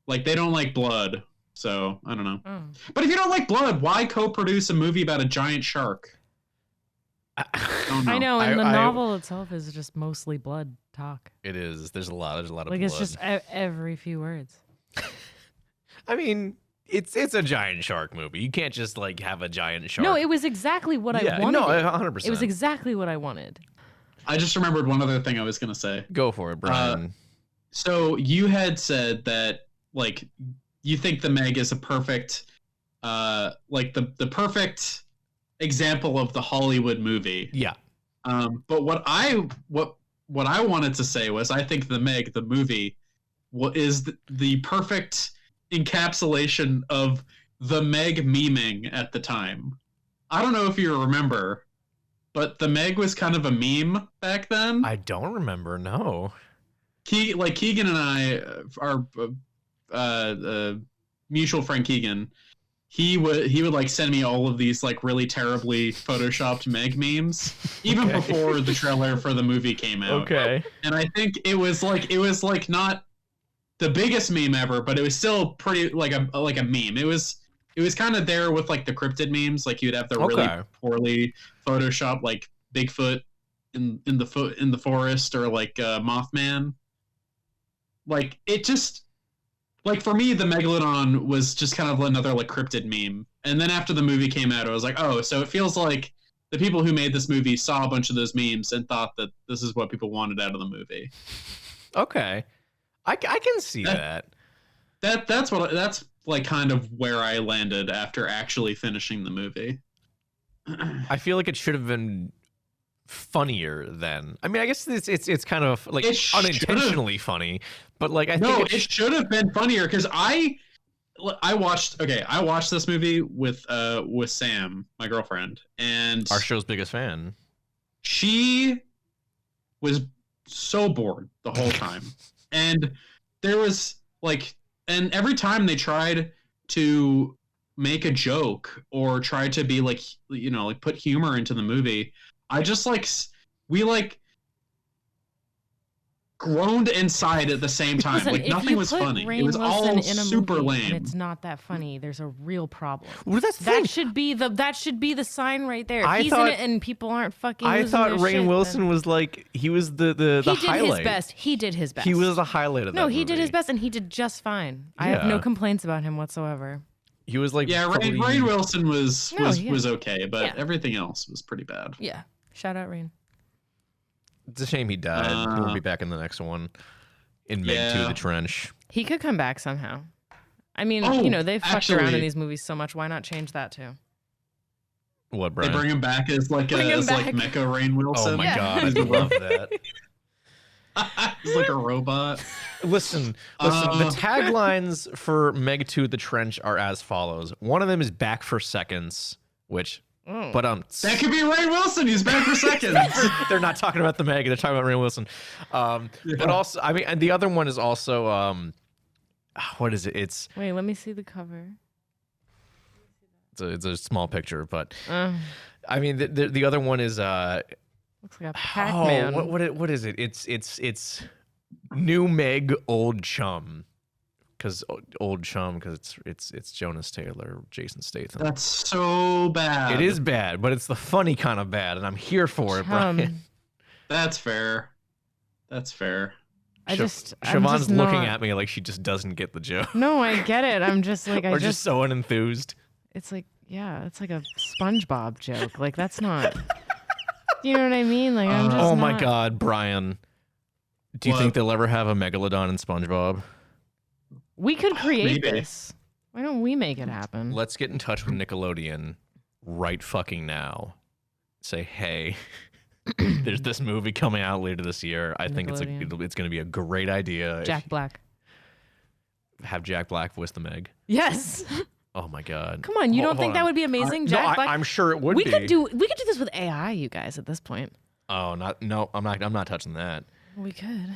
Like they don't like blood, so I don't know. Oh. But if you don't like blood, why co-produce a movie about a giant shark? I know, and the novel itself is just mostly blood talk. It is. There's a lot of like blood. it's just every few words. I mean, it's a giant shark movie. You can't just like have a giant shark. No, it was exactly what I wanted. No, 100%. It was exactly what I wanted. I just remembered one other thing I was gonna say. Go for it, Brian. So you had said that like you think the Meg is a perfect like the perfect example of the Hollywood movie. Yeah. But what I wanted to say was I think the Meg the movie is the perfect encapsulation of the Meg memeing at the time. I don't know if you remember, but the Meg was kind of a meme back then. I don't remember. No. Keegan and I, our mutual friend Keegan, he would like send me all of these like really terribly photoshopped Meg memes even before the trailer for the movie came out. Okay. And I think it was like not the biggest meme ever, but it was still pretty like a meme. It was kind of there with like the cryptid memes. Like you'd have the really poorly photoshopped like Bigfoot in the forest or like Mothman. like it just like for me the megalodon was just kind of another like cryptid meme. And then after the movie came out, I was like, oh, so it feels like the people who made this movie saw a bunch of those memes and thought that this is what people wanted out of the movie. Okay, I can see that. That's like kind of where I landed after actually finishing the movie. I feel like it should have been funnier then. I mean, I guess it's kind of like unintentionally funny, but like I think it should have been funnier because I watched this movie with Sam, my girlfriend, and our show's biggest fan. She was so bored the whole time. And there was like, and every time they tried to make a joke or try to be like, you know, like put humor into the movie, I just like, we like groaned inside at the same time. Listen, like nothing was funny. It was all super lame. And it's not that funny. There's a real problem. Well, that should be the sign right there. If he's in it and people aren't fucking. I thought Rainn Wilson was like he was the highlight. He did his best. He did his best. He was the highlight of that. No, he movie. did his best, and he did just fine. I have no complaints about him whatsoever. He was like Rainn Wilson was okay, but everything else was pretty bad. Yeah, shout out Rainn. It's a shame he died. He'll be back in the next one. In MEG 2, The Trench. He could come back somehow. I mean, you know, they've fucked around in these movies so much. Why not change that too? What, Brian? They bring him back as like like Mecha Rainn Wilson. Oh my god, I love that. He's like a robot. Listen. The taglines for MEG 2, The Trench are as follows. One of them is back for seconds, which... But that could be Rainn Wilson. He's back for seconds. They're not talking about the MEG. They're talking about Rainn Wilson. But also, I mean, and the other one is also what is it? Wait. Let me see the cover. It's a small picture, but I mean, the other one is looks like a Pac-Man. What is it? It's new MEG, old chum. Because it's Jonas Taylor, Jason Statham. That's so bad. It is bad, but it's the funny kind of bad, and I'm here for it, Brian. That's fair. Siobhan's looking at me like she just doesn't get the joke. No, I get it. I'm just like or just so unenthused. It's like it's like a SpongeBob joke. Like that's not. You know what I mean? Like I'm just. Oh my God, Brian. Do you think they'll ever have a megalodon in SpongeBob? We could create this. Why don't we make it happen? Let's get in touch with Nickelodeon right fucking now. Say, hey, there's this movie coming out later this year. I think it's going to be a great idea. Jack Black. Have Jack Black voice the MEG. Yes. Oh my God. Come on, you don't think that would be amazing, Jack Black? I'm sure it would be. We could do this with AI, you guys, at this point. Oh, I'm not touching that. We could.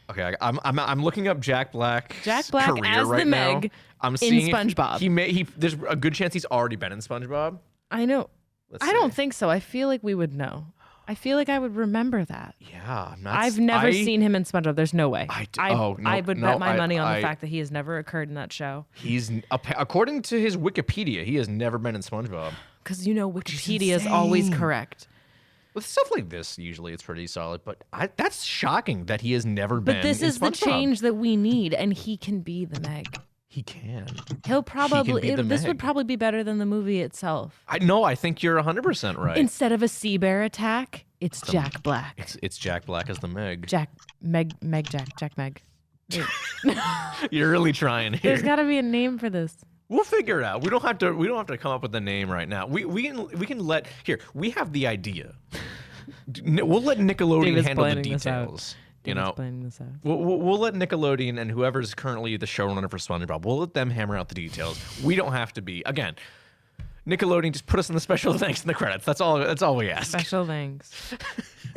Okay, I'm looking up Jack Black's career as right the now. MEG I'm seeing in SpongeBob. There's a good chance he's already been in SpongeBob. I know. I don't think so. I feel like we would know. I feel like I would remember that. Yeah, I've never seen him in SpongeBob. There's no way. I would bet my money on the fact that he has never occurred in that show. He's according to his Wikipedia, he has never been in SpongeBob. Because Wikipedia is always correct. With stuff like this, usually it's pretty solid, but that's shocking that he has never been in SpongeBob. But this is the change that we need, and he can be the MEG. He can. He'll probably... This would probably be better than the movie itself. I think you're 100% right. Instead of a sea bear attack, it's Jack Black. It's Jack Black as the MEG. Jack MEG. You're really trying here. There's got to be a name for this. We'll figure it out. We don't have to come up with a name right now. We can let we have the idea. We'll let Nickelodeon handle the details. You know, we'll let Nickelodeon and whoever's currently the showrunner for SpongeBob. We'll let them hammer out the details. We don't have to be. Again, Nickelodeon, just put us in the special thanks in the credits. That's all we ask. Special thanks.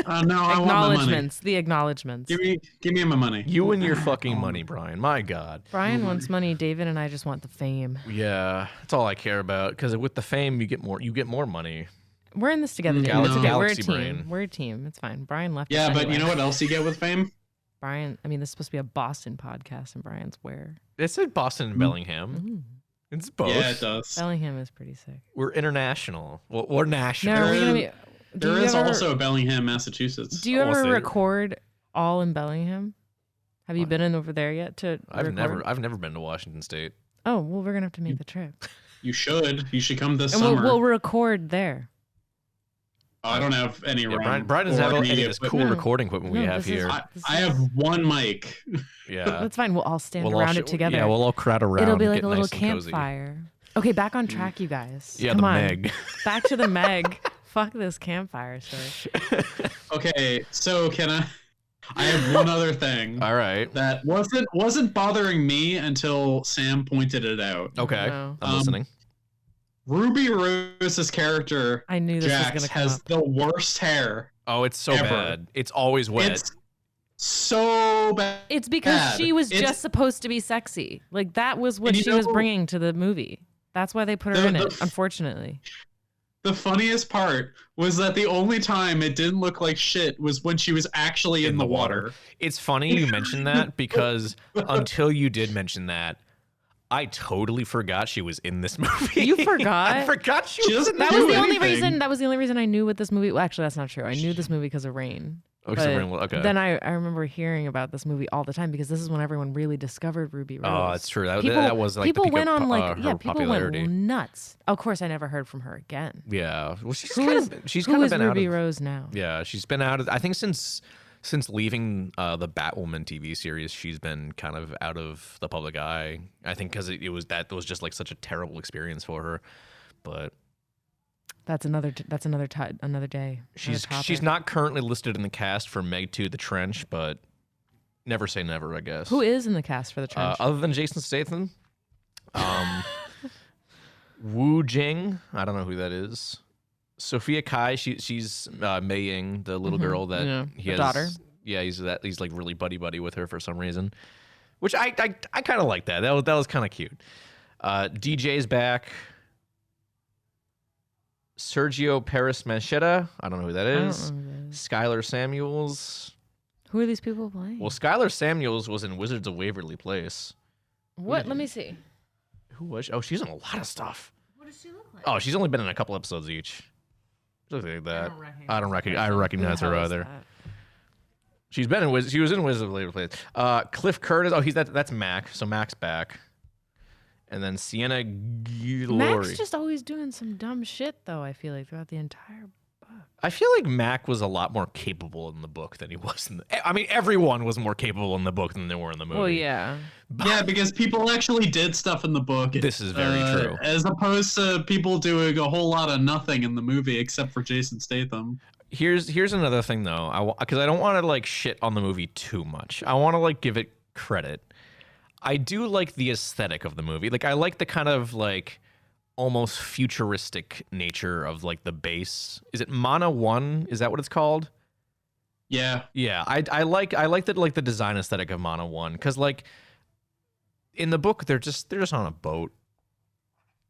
No, I want my money. The acknowledgements. Give me my money. You and your fucking money, Brian. My God. Brian wants money. David and I just want the fame. Yeah, that's all I care about. Because with the fame, you get more money. We're in this together. We're a team. Brain. We're a team. It's fine. Brian left. Yeah, us but anyway. You know what else you get with fame? Brian. I mean, this is supposed to be a Boston podcast, and Brian's where? It said Boston and Bellingham. It's both. Yeah, it does. Bellingham is pretty sick. We're international. Well, we're national. No, there is also a Bellingham, Massachusetts. Do you ever record all in Bellingham? Have you been in over there yet to I've record? never been to Washington State. Oh, well, we're gonna have to make the trip. You should. You should come this And summer. we'll record there. I don't have any Brian doesn't have any of this cool equipment. recording equipment we have here. I have one mic. Yeah. That's fine. We'll all stand around it together. Yeah, we'll all crowd around. It'll be and like get a little nice and cozy. campfire. Okay, back on track, you guys. Yeah, Come the on. MEG. Back to the MEG. Fuck this campfire story. Okay, so I have one other thing. All right. That wasn't bothering me until Sam pointed it out. Okay. No. I'm listening. Ruby Rose's character, I knew this Jax, was gonna come has up. the worst hair. Oh, it's so ever. bad. It's always wet. It's so bad. It's because she was just supposed to be sexy. Like that was what she was bringing to the movie. That's why they put her in it, unfortunately. The funniest part was that the only time it didn't look like shit was when she was actually in the water. It's funny you mentioned that because until you did mention that, I totally forgot she was in this movie. You forgot? I forgot she was in That this was the movie. only reason. That was the only reason I knew what this movie. Well, actually, that's not true. I knew this movie because of Rain. Okay. Then I remember hearing about this movie all the time because this is when everyone really discovered Ruby Rose. Oh, that's true. That was like people the peak went of, on like her people popularity. went nuts. Of course, I never heard from her again. Yeah. Well, she's Who kind is of been Ruby out of, Rose now? Yeah, she's been out of. I think since leaving the Batwoman TV series, she's been kind of out of the public eye. I think because it was just like such a terrible experience for her. But That's another day. she's not currently listed in the cast for Meg 2: The Trench, but never say never, I guess. Who is in the cast for The Trench? Other than Jason Statham, Wu Jing, I don't know who that is. Sophia Kai, she's Mei Ying, the little girl that he has. Daughter. Yeah, he's like really buddy with her for some reason, which I kind of like that. That was kind of cute. DJ's back. Sergio Perez Manchetta, I don't know who that is. Skylar Samuels. Who are these people playing? Well, Skylar Samuels was in Wizards of Waverly Place. What? Let me see. Who was she? Oh, she's in a lot of stuff. What does she look like? Oh, she's only been in a couple episodes each. Something like that. I don't recognize her either. She was in Wizards of Waverly Place. Cliff Curtis. Oh, that's Mac. So Mac's back. And then Sienna Guillory. Mac's just always doing some dumb shit, though, I feel like, throughout the entire book. I feel like Mac was a lot more capable in the book than he was in the... I mean, everyone was more capable in the book than they were in the movie. Well, yeah. Yeah, because people actually did stuff in the book. This is very true. As opposed to people doing a whole lot of nothing in the movie except for Jason Statham. Here's another thing, though, because I don't want to, like, shit on the movie too much. I want to, like, give it credit. I do like the aesthetic of the movie. Like, I like the kind of, like, almost futuristic nature of, like, the base. Is it Mana 1? Is that what it's called? Yeah. Yeah, I like the design aesthetic of Mana 1 because, like, in the book they're just on a boat.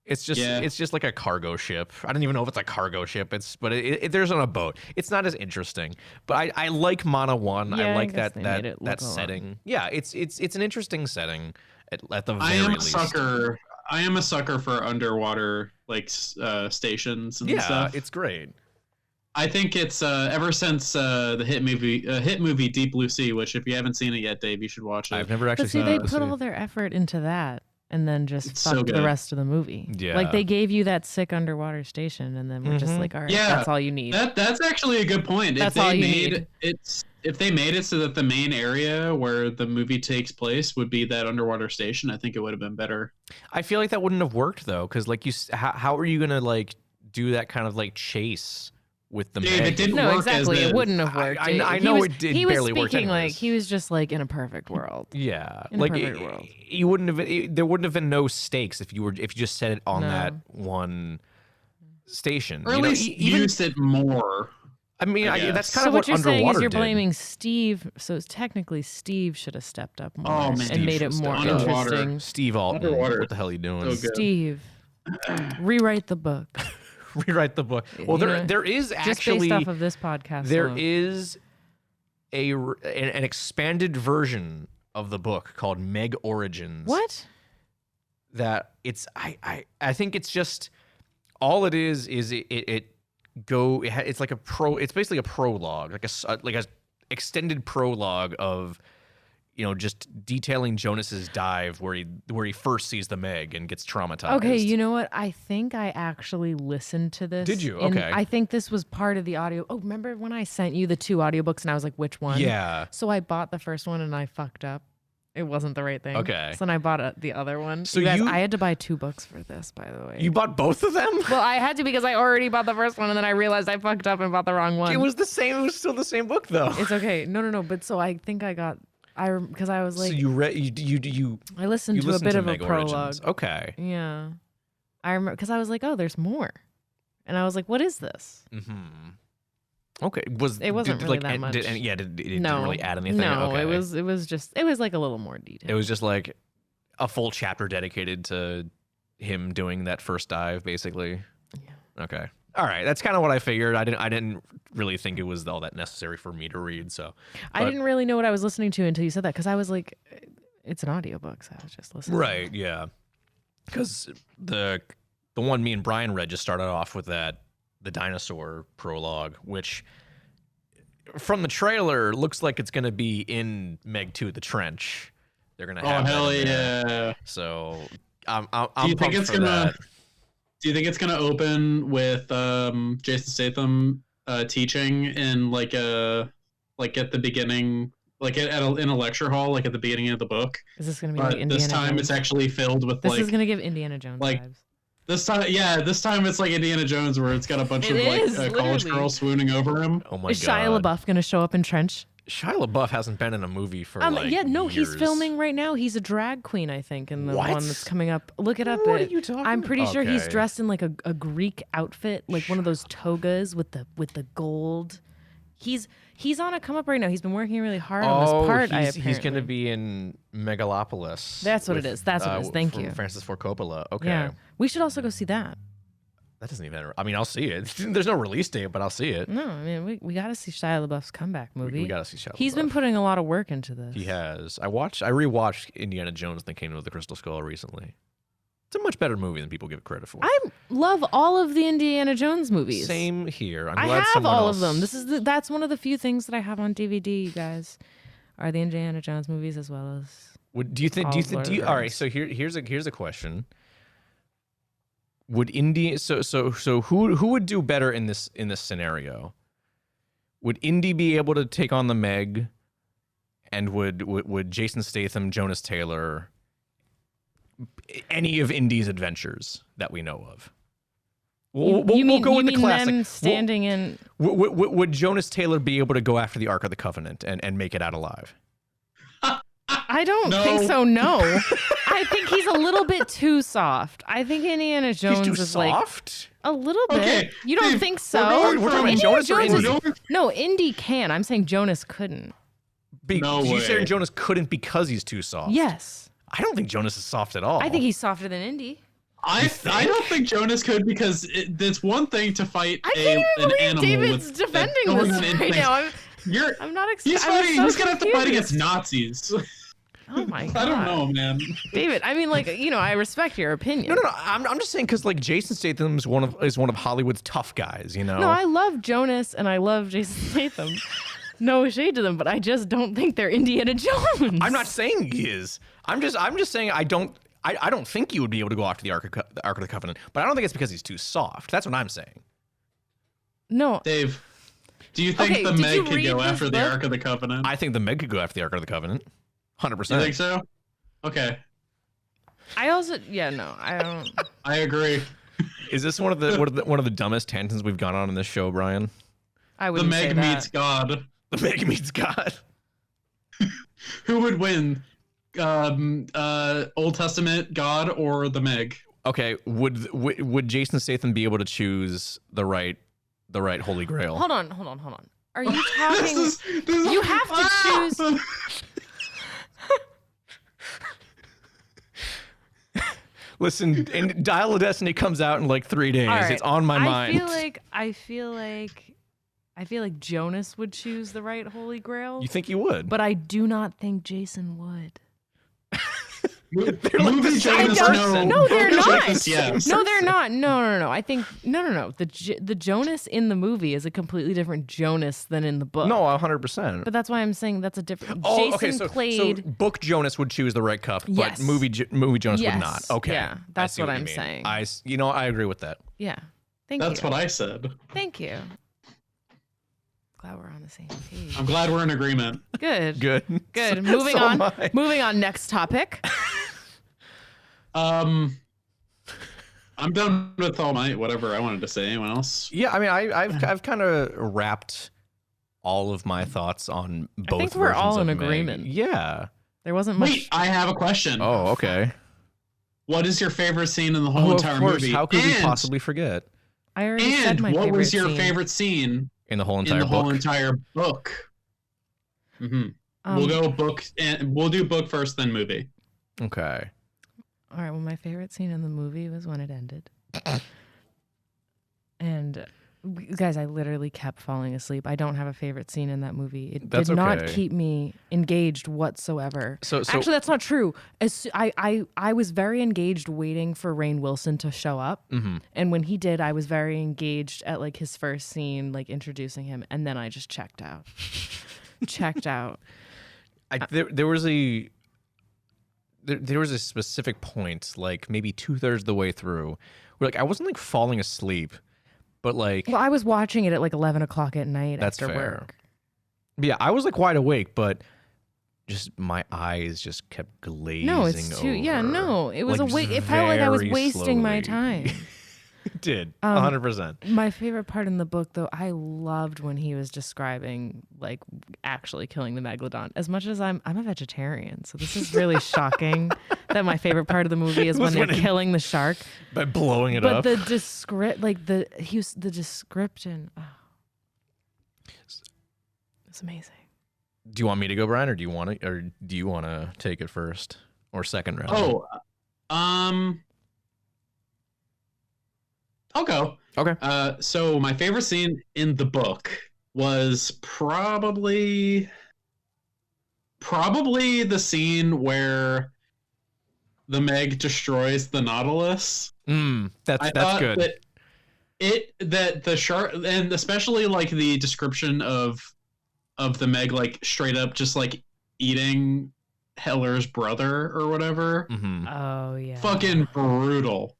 It's just like a cargo ship. I don't even know if it's a cargo ship. They're just on a boat. It's not as interesting. But I like Mana 1. Yeah, I like I guess that setting. Yeah, it's an interesting setting at the very least. I am a sucker for underwater stations and stuff. Yeah, it's great. I think it's ever since the hit movie Deep Blue Sea, which if you haven't seen it yet, Dave, you should watch it. I've never actually seen they it. put all their effort into that and then just It's fucked so the good. rest of the movie. Yeah. Like they gave you that sick underwater station and then we're just like, all right, Yeah, that's all you need. That's actually a good point. That's if all they you made need. if they made it so that the main area where the movie takes place would be that underwater station, I think it would have been better. I feel like that wouldn't have worked though, because like how are you gonna like do that kind of like chase with the Dave, Meg? it didn't No, work exactly. as It wouldn't have worked. I know it did He was barely work speaking like anyways. he was just like in a perfect world. Yeah, In a like perfect world. you wouldn't have. There wouldn't have been no stakes if you just set it on No. that one station. Or at least used it more. I mean, I that's guess. kind So of what you're saying Underwater is you're did. blaming Steve. So it's technically Steve should have stepped up more Oh, man. and Steve made it should more have stepped up. Underwater. interesting. Steve Altman. Underwater. What the hell are you doing? So good. Steve, rewrite the book. Rewrite the book. Well, You know, there is Just actually based off of this podcast. there alone. is an expanded version of the book called Meg Origins. What? That it's I think it's just all it is it's like it's basically a prologue, like a extended prologue of just detailing Jonas's dive where he first sees the Meg and gets traumatized. Okay, you know what? I think I actually listened to this. Did you? Okay. I think this was part of the audio. Oh, remember when I sent you the 2 audiobooks and I was like, which one? Yeah. So I bought the first one and I fucked up. It wasn't the right thing. Okay. So then I bought the other one. So you guys, I had to buy 2 books for this, by the way. You bought both of them? Well, I had to because I already bought the first one and then I realized I fucked up and bought the wrong one. It was the same. It was still the same book, though. It's okay. No. But so I think I got. Because I was like. So you read you. I listened to a bit of a prologue. Origins. Okay. Yeah. I remember because I was like, oh, there's more, and I was like, what is this? Mm-hmm. Okay. It wasn't really that much. It didn't really add anything. No, okay. it was like a little more detailed. It was just like a full chapter dedicated to him doing that first dive, basically. Yeah. Okay. All right. That's kind of what I figured. I didn't really think it was all that necessary for me to read. So I didn't really know what I was listening to until you said that because I was like, it's an audiobook, so I was just listening. Right. Yeah. Because the one me and Brian read just started off with the dinosaur prologue, which from the trailer looks like it's going to be in Meg 2, The Trench. They're going to have. Oh hell that in there. yeah! So I'm Do you think pumped it's for gonna? that. Do you think it's gonna open with Jason Statham teaching in like at the beginning, like in a lecture hall, like at the beginning of the book? Is this gonna be like Indiana this time Jones? it's actually filled with This is gonna give Indiana Jones vibes. This time it's like Indiana Jones, where it's got a bunch of college girls swooning over him. Oh my Is god! Shia LaBeouf gonna show up in Trench? Shia LaBeouf hasn't been in a movie for He's years. filming right now. He's a drag queen, I think, in the What? one that's coming up. Look it up. What are you talking I'm pretty sure he's Okay. dressed in like a Greek outfit, like one of those togas with the gold. He's on a come up right now. He's been working really hard on this part. He's going to be in Megalopolis. That's what it is. That's what it is. Thank from you. Francis Ford Coppola. Okay. Yeah, we should also go see that. That doesn't even. I mean, I'll see it. There's no release date, but I'll see it. No, I mean we got to see Shia LaBeouf's comeback movie. We got to see Shia. He's been putting a lot of work into this. He has. I rewatched Indiana Jones and the Kingdom of the Crystal Skull recently. It's a much better movie than people give it credit for. I love all of the Indiana Jones movies. Same here. I have all of them. That's one of the few things that I have on DVD, you guys, are the Indiana Jones movies as well as. Do you think? All right. So here's a question. Would Indy so who would do better in this scenario? Would Indy be able to take on the Meg, and would Jason Statham, Jonas Taylor, any of Indy's adventures that we know of? We'll go with the classic. Them standing in. Would Jonas Taylor be able to go after the Ark of the Covenant and make it out alive? I don't think so. No, I think he's a little bit too soft. I think Indiana Jones He's too is soft? like a little bit. Okay, You don't Dave, think so? We're talking Jonas or Indy? No, Indy can. I'm saying Jonas couldn't. No You way. said Jonas couldn't because he's too soft. Yes, I don't think Jonas is soft at all. I think he's softer than Indy. I don't think Jonas could, because it's one thing to fight I can't an even believe animal David's with defending going this on right instincts. now. I'm not He's excited. he's gonna have to fight against Nazis. Oh my god! I don't know, man. David. I mean, like, I respect your opinion. No. I'm just saying because like Jason Statham is one of Hollywood's tough guys. No, I love Jonas and I love Jason Statham. No shade to them, but I just don't think they're Indiana Jones. I'm not saying he is. I'm just saying I don't think you would be able to go after the Ark of the Covenant, but I don't think it's because he's too soft. That's what I'm saying. No, Dave, do you think the did you Meg could read go this after the book? Ark of the Covenant? I think the Meg could go after the Ark of the Covenant. 100%. You think so? Okay, I also I don't. I agree. Is this one of the dumbest tangents we've gone on in this show, Brian? I The wouldn't say Meg that. meets God. The Meg meets God. Who would win? Old Testament God or the Meg? Okay, would Jason Statham be able to choose the right Holy Grail? Hold on. Are you talking? You have to choose. Listen, and Dial of Destiny comes out in like 3 days. All right. It's on my mind. I feel like Jonas would choose the right Holy Grail, You think you would? but I do not think Jason would. Movie Jonas, no. No, they're not. Jonas, yes. No, they're not. No. I think no. The Jonas in the movie is a completely different Jonas than in the book. No, 100%. But that's why I'm saying that's a different. Oh, okay. Jason So played. book Jonas would choose the right cup, but Yes. movie Jonas Yes. would not. Okay. Yeah, I that's see what you I'm mean. saying. I agree with that. Yeah. Thank you. That's what I said. Thank you. Glad we're on the same page. I'm glad we're in agreement. Good. Good. Moving So on. am I. Moving on. Next topic. I'm done with all my whatever I wanted to say. Anyone else? Yeah, I mean, I've kind of wrapped all of my thoughts on both. I think we're versions all in of Meg. agreement. Yeah. There wasn't much. Wait, I have a question. Oh, okay. What is your favorite scene in the whole Oh, entire of course. movie? How could we And- possibly forget I already said And my what favorite was your scene. favorite scene in the whole in entire the book? whole entire book? Mm-hmm. We'll go book, and we'll do book first, then movie. Okay. All right. Well, my favorite scene in the movie was when it ended. And guys, I literally kept falling asleep. I don't have a favorite scene in that movie. It That's did not okay. keep me engaged whatsoever. So Actually, that's not true. I was very engaged waiting for Rainn Wilson to show up. Mhm. And when he did, I was very engaged at like his first scene, like introducing him. And then I just checked out. Checked out. There was a specific point, like maybe 2/3 of the way through, where like I wasn't like falling asleep, but like Well, I was watching it at like 11 o'clock at night That's after fair. work. yeah, I was like wide awake, but just my eyes just kept glazing No, it's too. Yeah, over, no, it was like, a wait. It felt like I was very wasting my slowly. time. It did 100%. My favorite part in the book, though, I loved when he was describing like actually killing the megalodon. As much as I'm a vegetarian, so this is really shocking that my favorite part of the movie is when they're killing the shark. By blowing it But up. the the description, it's amazing. Do you want me to go, Brian, or do you want to take it first or second round? I'll go. Okay. So my favorite scene in the book was probably the scene where the Meg destroys the Nautilus. That's thought good. That the shark, and especially like the description of the Meg, like straight up just like eating Heller's brother or whatever. Mm-hmm. Oh yeah. Fucking brutal.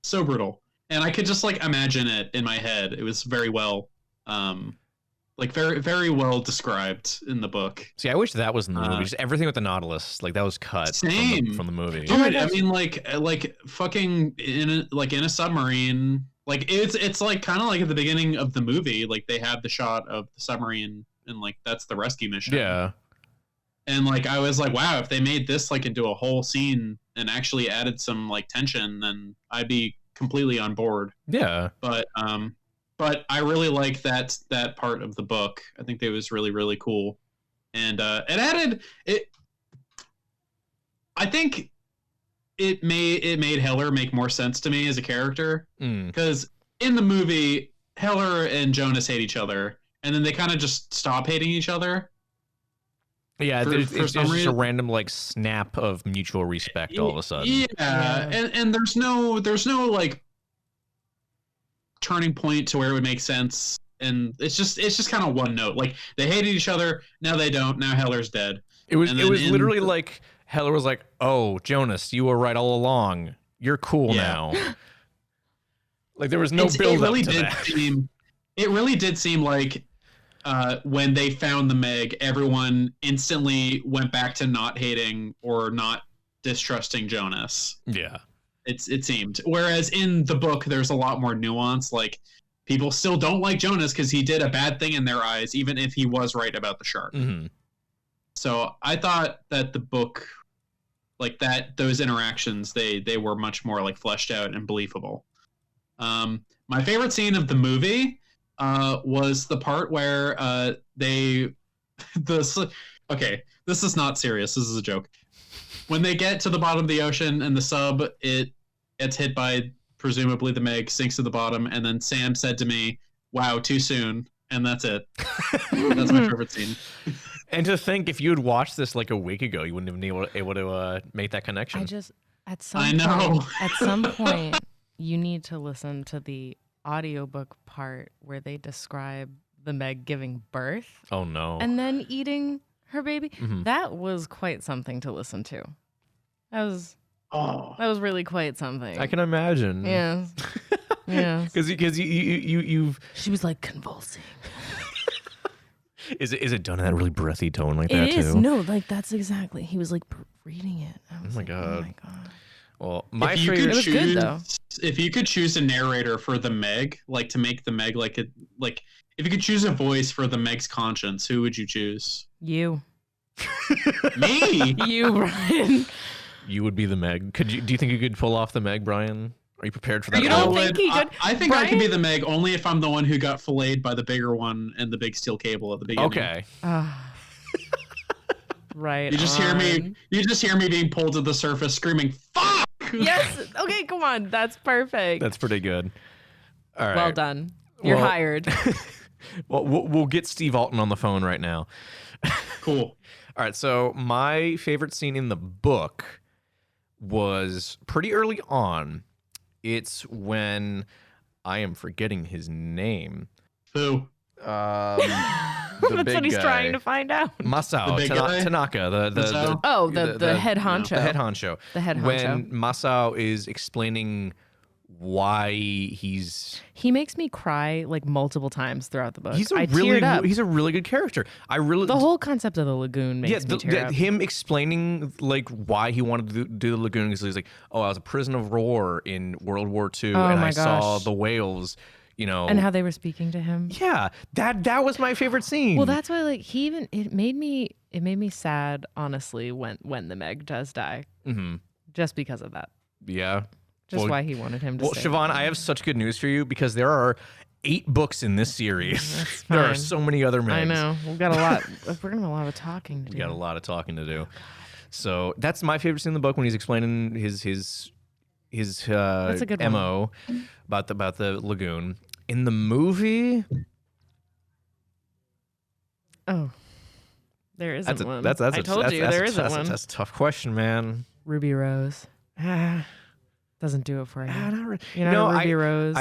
So brutal. And I could just like imagine it in my head. It was very well like very, very well described in the book. See, I wish that was in the movie. Just everything with the Nautilus, like that was cut from the movie. Dude, I mean like fucking in a submarine. Like it's like kind of like at the beginning of the movie, like they have the shot of the submarine and like that's the rescue mission. Yeah. And like I was like, wow, if they made this like into a whole scene and actually added some like tension, then I'd be completely on board. Yeah. But I really like that part of the book. I think it was really, really cool. And it added it. I think it made Heller make more sense to me as a character, because in the movie Heller and Jonas hate each other, and then they kind of just stop hating each other. Yeah, it's just reason. a random like snap of mutual respect all of a sudden. Yeah. And there's no like turning point to where it would make sense, and it's just kind of one note. Like they hated each other, now they don't. Now Heller's dead. It was literally like Heller was like, "Oh, Jonas, you were right all along. You're cool now." Like there was no build up to that. It really did seem like when they found the Meg, everyone instantly went back to not hating or not distrusting Jonas. Yeah. It seemed. Whereas in the book, there's a lot more nuance. Like, people still don't like Jonas because he did a bad thing in their eyes, even if he was right about the shark. Mm-hmm. So I thought that the book, like those interactions, they were much more like fleshed out and believable. My favorite scene of the movie was the part where okay, this is not serious. This is a joke. When they get to the bottom of the ocean and the sub, it's hit by presumably the Meg, sinks to the bottom, and then Sam said to me, "Wow, too soon." and that's it. That's my favorite scene. And to think, if you had watched this like a week ago, you wouldn't have been able to make that connection. At some point, you need to listen to the audiobook part where they describe the Meg giving birth. Oh no! And then eating her baby. Mm-hmm. That was quite something to listen to. That was really quite something. I can imagine. Yes. Yeah. Because you've. She was like convulsing. Is it done in that really breathy tone like that too? It is. No, like that's exactly. He was like reading it. I was oh my like, god. Oh my god. Well, my favorite. It was good though. If you could choose a narrator for the Meg, like to make the Meg if you could choose a voice for the Meg's conscience, who would you choose? You. Me. You, Brian. You would be the Meg. Do you think you could pull off the Meg, Brian? Are you prepared for that? You don't think he could? I think I could be the Meg only if I'm the one who got filleted by the bigger one and the big steel cable at the beginning. Okay. Right. You just hear me being pulled to the surface screaming, "Fuck!" Yes. Okay, come on. That's perfect. That's pretty good. All right. Well done. You're hired. Well, we'll get Steve Alton on the phone right now. Cool. All right. So my favorite scene in the book was pretty early on. It's when I am forgetting his name. Who? That's what he's trying to find out. Masao Tanaka, the head honcho. The head honcho. The head honcho. When Masao is explaining why he makes me cry like multiple times throughout the book. He's a really good character. The whole concept of the lagoon makes me tear up. Him explaining like why he wanted to do the lagoon because he's like, oh, I was a prisoner of war in World War II, and I saw the whales. And how they were speaking to him. Yeah, that was my favorite scene. Well, that's why it made me sad, honestly, when the Meg does die. Mm-hmm. Just because of that. Yeah. Why he wanted him to stay. Siobhan, I have such good news for you because there are 8 books in this series. There are so many other Megs. I know. We've got a lot. We're gonna have a lot of talking to do. We got a lot of talking to do. So that's my favorite scene in the book when he's explaining his that's a good MO about the lagoon. In the movie, there isn't one. I told you there isn't one. That's a tough question, man. Ruby Rose doesn't do it for you. Not really. You're not Ruby Rose.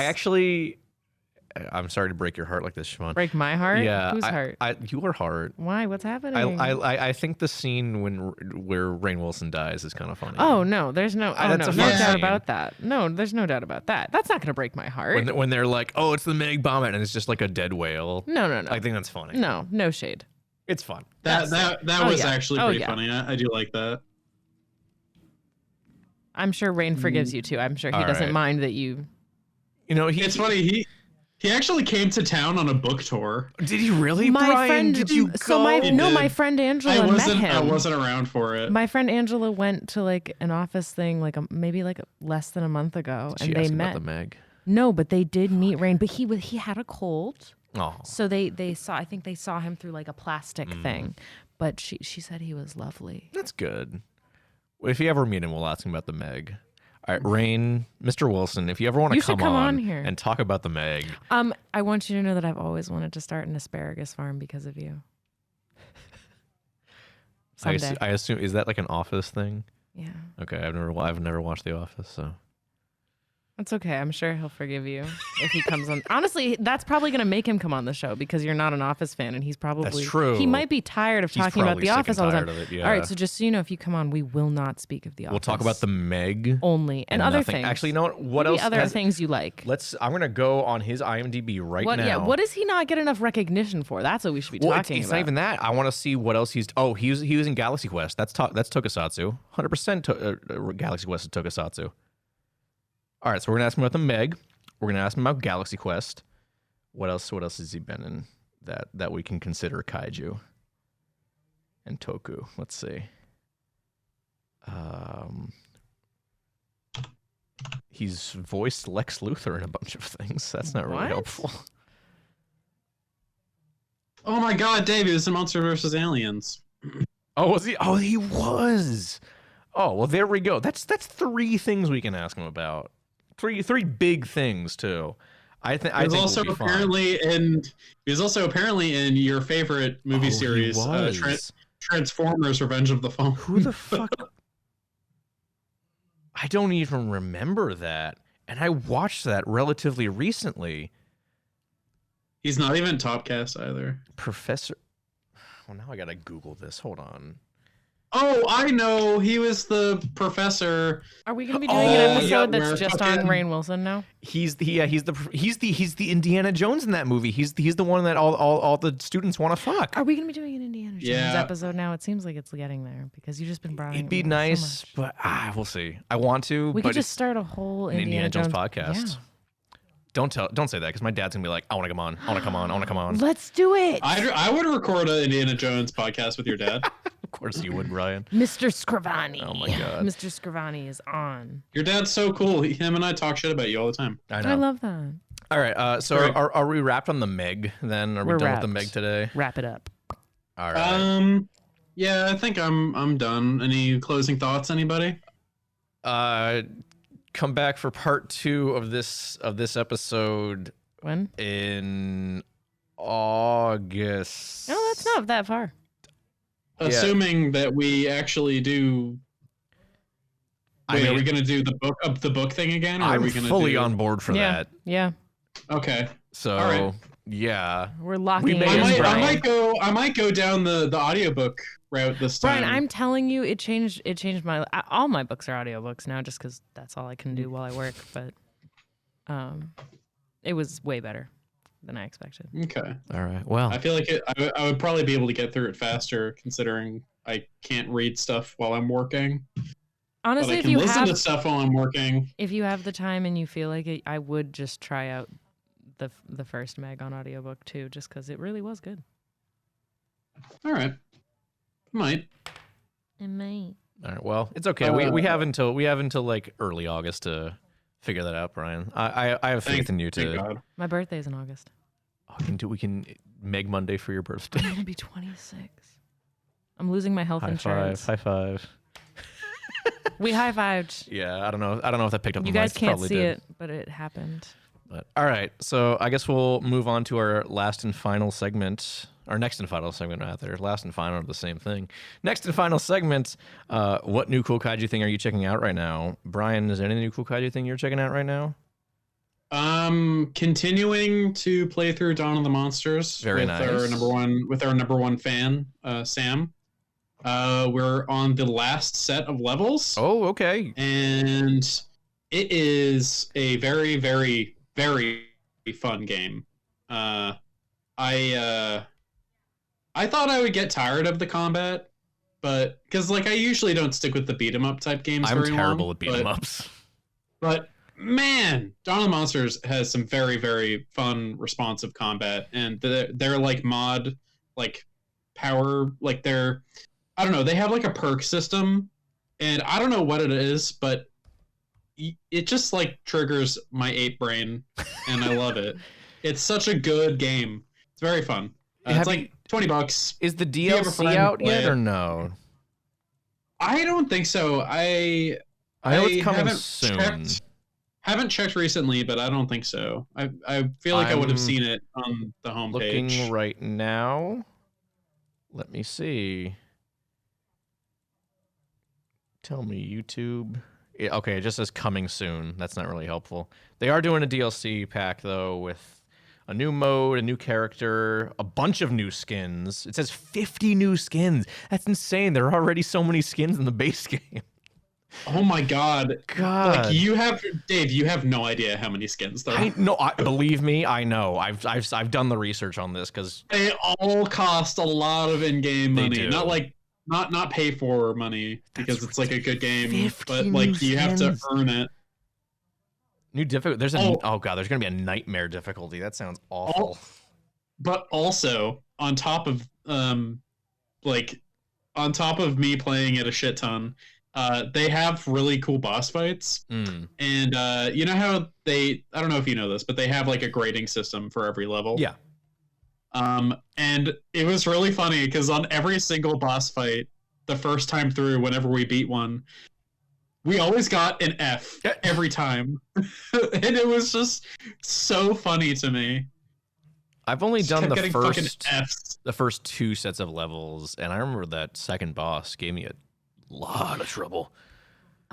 I'm sorry to break your heart like this, Siobhan. Break my heart? Yeah. Whose heart? Your heart. Why? What's happening? I think the scene where Rainn Wilson dies is kind of funny. Oh, no. There's no doubt about that. No, there's no doubt about that. That's not going to break my heart. When they're like, oh, it's the Meg bomb, and it's just like a dead whale. No. I think that's funny. No shade. It's fun. That was actually pretty funny. I do like that. I'm sure Rainn forgives you, too. I'm sure he doesn't mind that you... It's funny. He actually came to town on a book tour. Did he really, my Brian? Friend, did you go? My friend Angela met him. I wasn't around for it. My friend Angela went to like an office thing maybe less than a month ago, and they met. About the Meg? No, but they did meet Rainn. But he had a cold. Oh. So they saw him through like a plastic thing. But she said he was lovely. That's good. If you ever meet him, we'll ask him about the Meg. All right, Rainn, Mr. Wilson, if you ever want to come on here and talk about the Meg. I want you to know that I've always wanted to start an asparagus farm because of you. Someday. I assume, is that like an Office thing? Yeah. Okay, I've never watched The Office, so. It's okay. I'm sure he'll forgive you if he comes on. Honestly, that's probably going to make him come on the show because you're not an Office fan, and he's probably... That's true. He might be tired of talking about The Office all the time. Yeah. All right, so just so you know, if you come on, we will not speak of The Office. We'll talk about the Meg. Only. And other things. Actually, you know what else? Other things you like. I'm going to go on his IMDb now. Yeah, what does he not get enough recognition for? That's what we should be talking about. It's not even that. I want to see what else he's... Oh, he was in Galaxy Quest. That's Tokusatsu. 100% Galaxy Quest is Tokusatsu. All right, so we're gonna ask him about the Meg. We're gonna ask him about Galaxy Quest. What else has he been in that we can consider kaiju? And Toku. Let's see. He's voiced Lex Luthor in a bunch of things. That's not really helpful. Oh my God, Dave! He was in Monster vs. Aliens. Oh, was he? Oh, he was. Oh, well, there we go. That's 3 things we can ask him about. Three big things too. I think He's we'll also be fine. apparently in your favorite movie series, Transformers: Revenge of the Fallen. Who the fuck? I don't even remember that, and I watched that relatively recently. He's not even top cast either. Professor. Well, now I gotta Google this. Hold on. Oh, I know. He was the professor. Are we gonna be doing an episode yeah, that's just on Rainn Wilson now? He's the Indiana Jones in that movie. He's the one that all the students want to fuck. Are we gonna be doing an Indiana Jones episode now? It seems like it's getting there because you've just been bringing. It'd be nice, so but we'll see. I want to. We but could just start a whole Indiana Jones podcast. Yeah. Don't say that because my dad's gonna be like, I want to come on. I want to come on. I want to come on. Let's do it. I would record an Indiana Jones podcast with your dad. Of course you would, Brian. Mr. Scrivani. Oh my god. Mr. Scrivani is on. Your dad's so cool. Him and I talk shit about you all the time. I know. I love that. All right. So are we wrapped on the MEG then? We're done with the MEG today? Wrap it up. All right. Yeah, I think I'm done. Any closing thoughts, anybody? Come back for part 2 of this episode. When? In August. No, that's not that far. Assuming that we actually do. Wait, are we gonna do the book thing again? Or I'm are we gonna fully on board for that. Yeah. Okay. So all right. Yeah, we're locking in. I might go down the audiobook route this time. Brian, I'm telling you, it changed my all my books are audiobooks now just because that's all I can do while I work. But it was way better than I expected. Okay. All right. Well, I feel like I would probably be able to get through it faster, considering I can't read stuff while I'm working. Honestly, but I can listen to stuff while I'm working. If you have the time and you feel like it, I would just try out the first MEG on audiobook too, just because it really was good. All right. Might. It might. All right. Well, it's okay. We have until like early August to figure that out, Brian. I have faith in you to. God. My birthday's in August. We can MEG Monday for your birthday. I'm gonna be 26. I'm losing my health insurance. High five. We high-fived. Yeah, I don't know if that picked up. You the guys mic. can't Probably see did. it, but it happened. But all right, so I guess we'll move on to our last and final segment. Our next and final segment, rather. Last and final are the same thing. Next and final segment. What new cool kaiju thing are you checking out right now, Brian? Is there any new cool kaiju thing you're checking out right now? Continuing to play through Dawn of the Monsters. Very with nice. Our number one fan, Sam. We're on the last set of levels. Oh, okay. And it is a very, very, very fun game. I thought I would get tired of the combat, but because I usually don't stick with the beat 'em up type games. I'm very terrible long, at beat 'em ups. But man, Dawn of the Monsters has some very, very fun, responsive combat, and they're mod power, they're, I don't know, they have a perk system, and I don't know what it is, but it just triggers my ape brain, and I love it. It's such a good game. It's very fun. It's $20. Is the DLC out yet or no? I don't think so. I know it's coming soon. Haven't checked recently, but I don't think so. I feel like I would have seen it on the homepage. Looking right now. Let me see. Tell me, YouTube. Yeah, okay, it just says coming soon. That's not really helpful. They are doing a DLC pack, though, with a new mode, a new character, a bunch of new skins. It says 50 new skins. That's insane. There are already so many skins in the base game. Oh my god. God. Dave, you have no idea how many skins there are. Believe me, I know. I've done the research on this because they all cost a lot of in-game money. Do. Not pay for money because it's a good game, but you have to earn it. New difficulty. There's there's gonna be a nightmare difficulty. That sounds awful. But also on top of me playing it a shit ton, they have really cool boss fights. And you know how I don't know if you know this, but they have a grading system for every level. Yeah. And it was really funny because on every single boss fight, the first time through, whenever we beat one, we always got an F every time. And it was just so funny to me. I've only done the first 2 sets of levels, and I remember that second boss gave me a lot of trouble.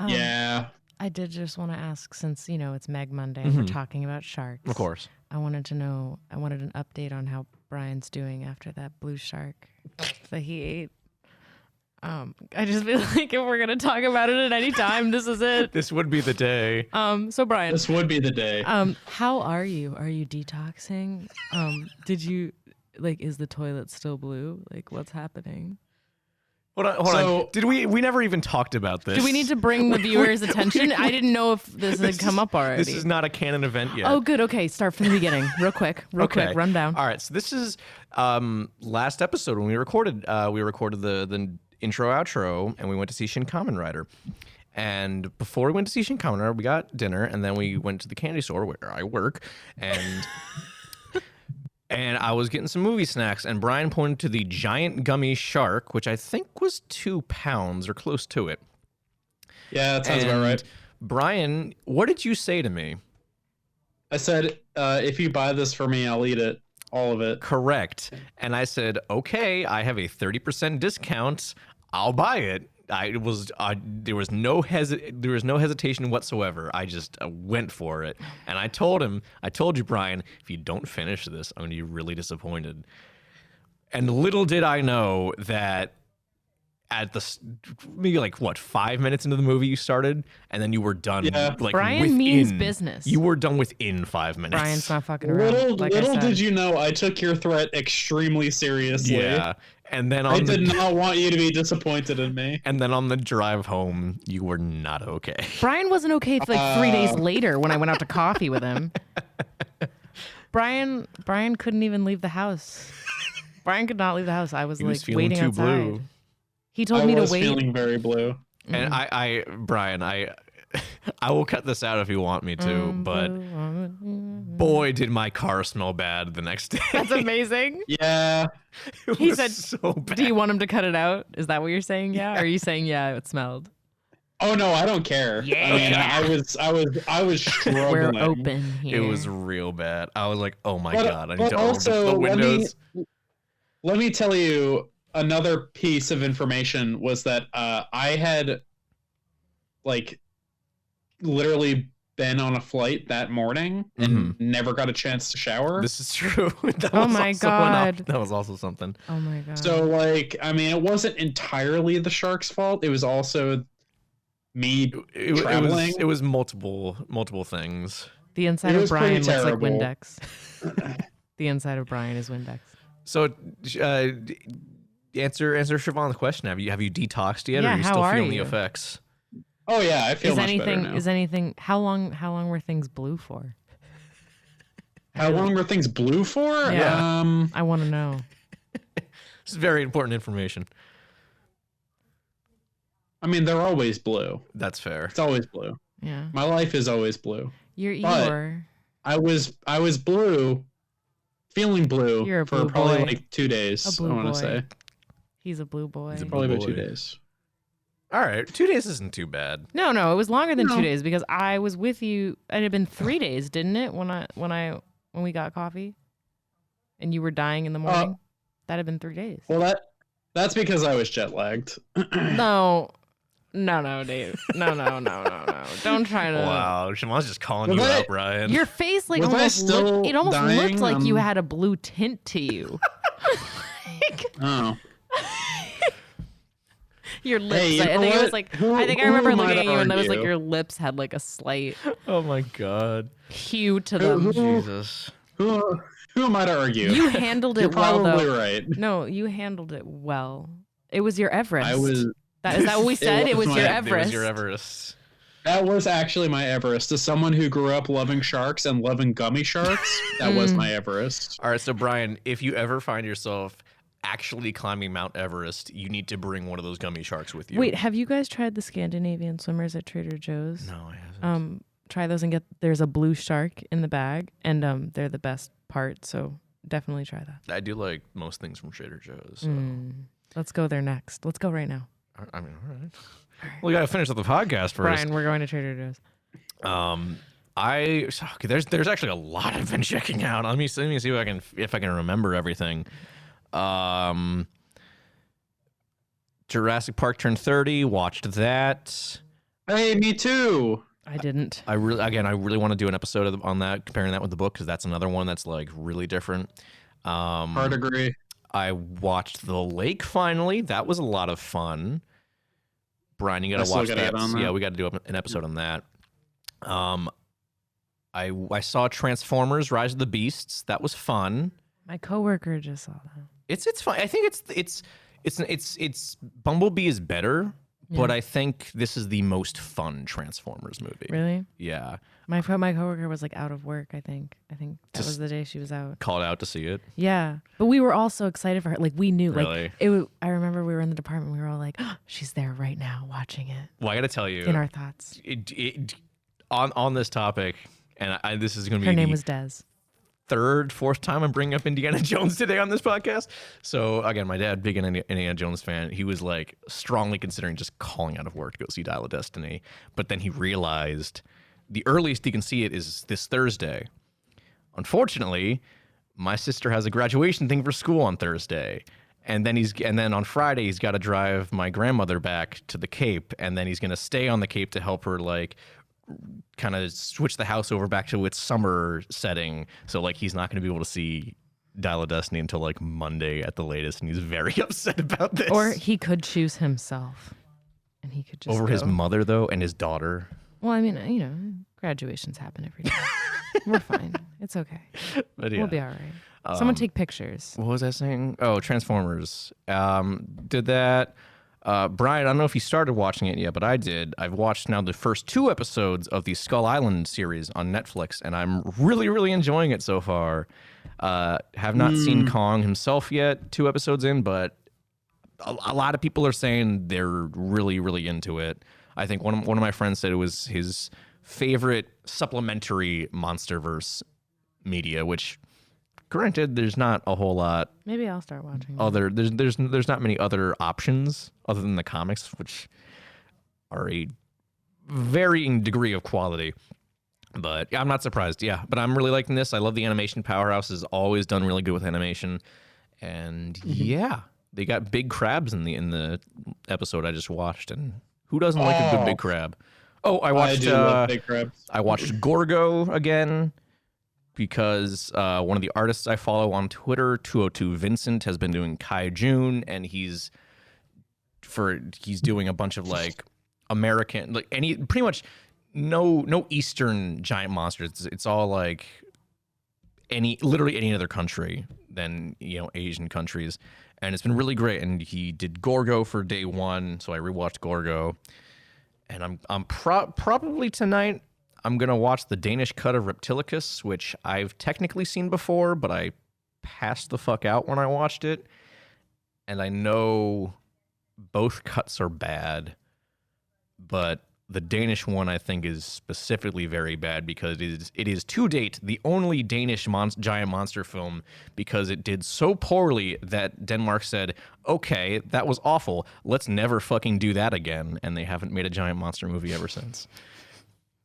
Yeah. I did just want to ask, since, it's Meg Monday and we're talking about sharks. Of course. I wanted an update on how Brian's doing after that blue shark that he ate. I just feel like if we're gonna talk about it at any time, this is it. This would be the day. So Brian, this would be the day. How are you? Are you detoxing? Did you is the toilet still blue? Like, what's happening? Hold on. Did we never even talked about this? Do we need to bring the viewers' attention? I didn't know if this had come up already. This is not a canon event yet. Oh, good. Okay, start from the beginning, real quick, run down. All right. So this is last episode when we recorded. We recorded the intro outro, and we went to see Shin Kamen Rider. And before we went to see Shin Kamen Rider, we got dinner, and then we went to the candy store where I work, and and I was getting some movie snacks, and Brian pointed to the giant gummy shark, which I think was 2 pounds or close to it. Yeah, that sounds about right. Brian, what did you say to me? I said, if you buy this for me, I'll eat it. All of it. Correct. And I said, okay, I have a 30% discount. I'll buy it. There was no hesitation whatsoever. I just went for it. And I told you, Brian, if you don't finish this, I'm going to be really disappointed. And little did I know that at maybe 5 minutes into the movie you started, and then you were done. Yeah. Brian means business. You were done within 5 minutes. Brian's not fucking around. Little did you know, I took your threat extremely seriously. Yeah, and then I did not want you to be disappointed in me. And then on the drive home, you were not okay. Brian wasn't okay 3 days later when I went out to coffee with him. Brian couldn't even leave the house. Brian could not leave the house. I was waiting outside. Blue. He told me to wait. I was feeling very blue. And Brian, I will cut this out if you want me to, but boy, did my car smell bad the next day. That's amazing. Yeah. He said, so bad. Do you want him to cut it out? Is that what you're saying? Yeah. Or are you saying, yeah, it smelled? Oh no, I don't care. Yeah. I mean, I was struggling. We're open here. It was real bad. I was like, oh my God, I need to open the windows. Let me tell you, another piece of information was that I had literally been on a flight that morning and never got a chance to shower. This is true. Oh my God. That was also something. Oh my God. So it wasn't entirely the shark's fault. It was also me traveling. It was multiple things. The inside of Brian looks like Windex. The inside of Brian is Windex. So, answer Siobhan's question. Have you detoxed yet, or are you still feeling the effects? Oh yeah, I feel much better now. Is anything? How long were things blue for? How long were things blue for? Yeah. I want to know. This is very important information. I mean, they're always blue. That's fair. It's always blue. Yeah. My life is always blue. You're. I was blue, feeling blue for probably 2 days. I want to say. He's a blue boy. Probably about 2 days. All right, 2 days isn't too bad. No, it was longer than 2 days because I was with you. It had been 3 days, didn't it? When we got coffee, and you were dying in the morning. That had been 3 days. Well, that's because I was jet lagged. No, Dave. No. Don't try to. Wow, Siobhan's just calling you out, Brian. Your face almost looked like you had a blue tint to you. Oh. Your lips. I think it was I think I remember looking at you, and it was your lips had a slight. Oh my God. Hue to them. Jesus. Who am I to argue? You handled it well, though. You're probably right. No, you handled it well. It was your Everest. Is that what we said? It was your Everest. It was your Everest. That was actually my Everest. As someone who grew up loving sharks and loving gummy sharks, that was my Everest. All right, so Brian, if you ever find yourself actually climbing Mount Everest, you need to bring one of those gummy sharks with you. Wait, have you guys tried the Scandinavian swimmers at Trader Joe's? No, I haven't. Try those and there's a blue shark in the bag, and they're the best part, so definitely try that. I do like most things from Trader Joe's. So. Let's go there next. Let's go right now. I mean, all right. Well, we got to finish up the podcast first. Brian, we're going to Trader Joe's. Okay, there's actually a lot I've been checking out. Let me see if I can remember everything. Jurassic Park turned 30. Watched that. Hey, me too. I didn't. I really want to do an episode on that, comparing that with the book, because that's another one that's like really different. Hard agree. I watched The Lake finally. That was a lot of fun. Brian, you got to watch that. Yeah, we got to do an episode on that. I saw Transformers: Rise of the Beasts. That was fun. My coworker just saw that. It's fun. I think it's Bumblebee is better, but I think this is the most fun Transformers movie. Really? Yeah. My coworker was like out of work. I think that was the day she was out. Called out to see it. Yeah, but we were all so excited for her. Like we knew. Really? Like I remember we were in the department. We were all like, oh, she's there right now watching it. Well, I got to tell you, in our thoughts, on this topic, and this is going to be her name was Des. Fourth time I'm bringing up Indiana Jones today on this podcast. So again, my dad, big Indiana Jones fan, he was like strongly considering just calling out of work to go see Dial of Destiny. But then he realized the earliest he can see it is this Thursday. Unfortunately, my sister has a graduation thing for school on Thursday. And then on Friday he's got to drive my grandmother back to the Cape, and then he's going to stay on the Cape to help her like kind of switch the house over back to its summer setting. So like he's not going to be able to see Dial of Destiny until like Monday at the latest, and he's very upset about this. Or he could choose himself, and he could just over go. his mother though and his daughter. Well, I mean, graduations happen every day. We're fine. It's okay. But yeah. We'll be all right. Someone take pictures. What was I saying? Oh, Transformers. Did that. Brian, I don't know if you started watching it yet, but I did. I've watched now the first 2 episodes of the Skull Island series on Netflix, and I'm really, really enjoying it so far. Have not seen Kong himself yet, 2 episodes in, but a lot of people are saying they're really, really into it. I think one of my friends said it was his favorite supplementary MonsterVerse media, which, granted, there's not a whole lot. Maybe I'll start watching. There's not many other options other than the comics, which are a varying degree of quality. But yeah, I'm not surprised. Yeah, but I'm really liking this. I love the animation. Powerhouse has always done really good with animation, and yeah, they got big crabs in the episode I just watched, and who doesn't like a good big crab? Oh, I do love big crabs. I watched Gorgo again, because one of the artists I follow on Twitter, 202 Vincent, has been doing kaiju, and he's doing a bunch of like American, like pretty much no Eastern giant monsters. It's all like literally any other country than Asian countries, and it's been really great. And he did Gorgo for day 1, so I rewatched Gorgo, and I'm probably tonight I'm going to watch the Danish cut of Reptilicus, which I've technically seen before, but I passed the fuck out when I watched it. And I know both cuts are bad, but the Danish one I think is specifically very bad because it is to date the only Danish giant monster film, because it did so poorly that Denmark said, okay, that was awful. Let's never fucking do that again. And they haven't made a giant monster movie ever since.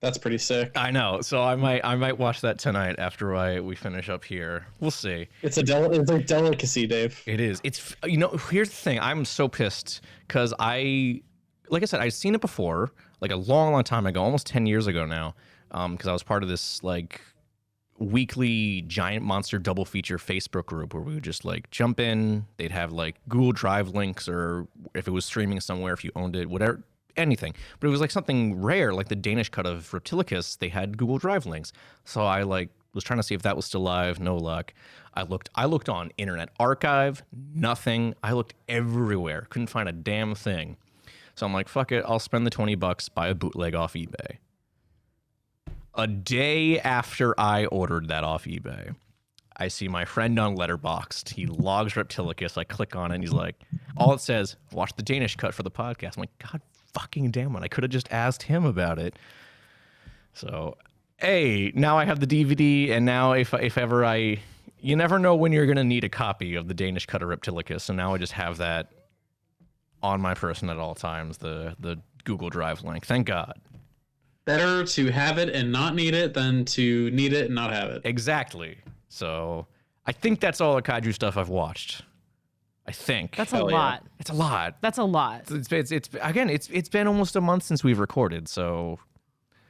That's pretty sick. I know. So I might watch that tonight after we finish up here. We'll see. It's a delicacy, Dave. It is. It's here's the thing. I'm so pissed because like I said, I've seen it before, like a long, long time ago, almost 10 years ago now, because I was part of this like weekly giant monster double feature Facebook group where we would just like jump in. They'd have like Google Drive links, or if it was streaming somewhere, if you owned it, whatever. Anything, but it was like something rare, like the Danish cut of Reptilicus. They had Google Drive links, so I was trying to see if that was still live. No luck. I looked on Internet Archive, nothing. I looked everywhere, couldn't find a damn thing. So I'm like, fuck it, I'll spend the $20, buy a bootleg off eBay. A day after I ordered that off eBay, I see my friend on Letterboxd. He logs Reptilicus. I click on it, and he's like, all it says, watch the Danish cut for the podcast. I'm like, God fucking damn it. I could have just asked him about it. So, now I have the DVD, and now if ever you never know when you're going to need a copy of the Danish cut of Reptilicus, so now I just have that on my person at all times. The Google Drive link. Thank God. Better to have it and not need it than to need it and not have it. Exactly. So I think that's all the kaiju stuff I've watched. I think That's a lot. It's a lot. That's a lot. It's been almost a month since we've recorded. So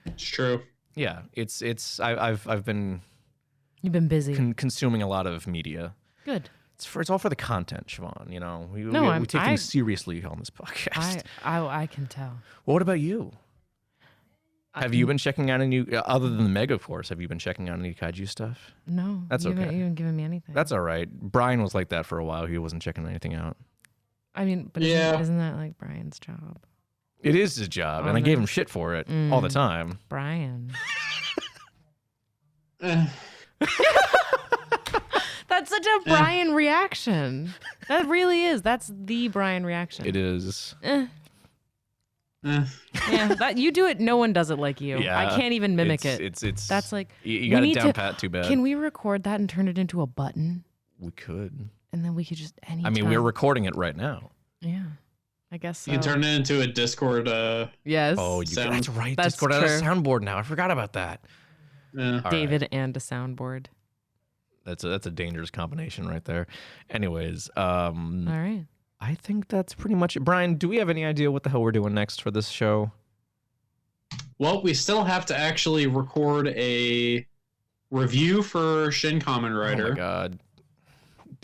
It's true. yeah, I've been You've been busy. consuming a lot of media. Good. It's all for the content, Siobhan. You know, we take things seriously on this podcast. I can tell. Well, what about you? Have you been checking out any, other than the MEG, of course, have you been checking out any kaiju stuff? No. That's you okay. haven't even given me anything. That's all right. Brian was like that for a while. He wasn't checking anything out. I mean, but Yeah. isn't that like Brian's job? It is his job, and I gave him shit for it all the time. Brian. Eh. That's such a Brian reaction. That really is. That's the Brian reaction. It is. Yeah, that you do it. No one does it like you. Yeah, I can't even mimic it. It's. That's like you got we it need down to- pat too bad. Can we record that and turn it into a button, We could. and then we could just any. I mean, we're recording it right now. Yeah, I guess so. You can turn it into a Discord. Yes. Sound. That's right. That's Discord has a true. soundboard now. I forgot about that. Yeah. All David right. and a soundboard. That's a dangerous combination right there. Anyways, All right. I think that's pretty much it. Brian, do we have any idea what the hell we're doing next for this show? Well, we still have to actually record a review for Shin Kamen Rider. Oh my god.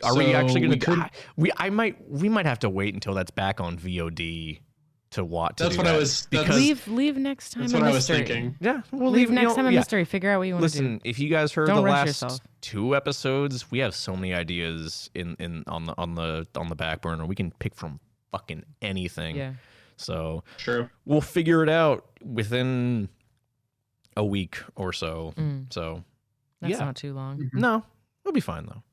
Are we actually going to? could- We might have to wait until that's back on VOD to watch. That's what I was. because Leave next time. That's a what I was mystery. thinking. yeah, we'll Leave you next know, time a yeah. mystery. Figure out what you want to do. Listen, if you guys heard Don't the rush last yourself. 2 episodes, we have so many ideas on the back burner. We can pick from fucking anything. Yeah. So True. we'll figure it out within a week or so. So That's yeah. not too long. No, it'll be fine though.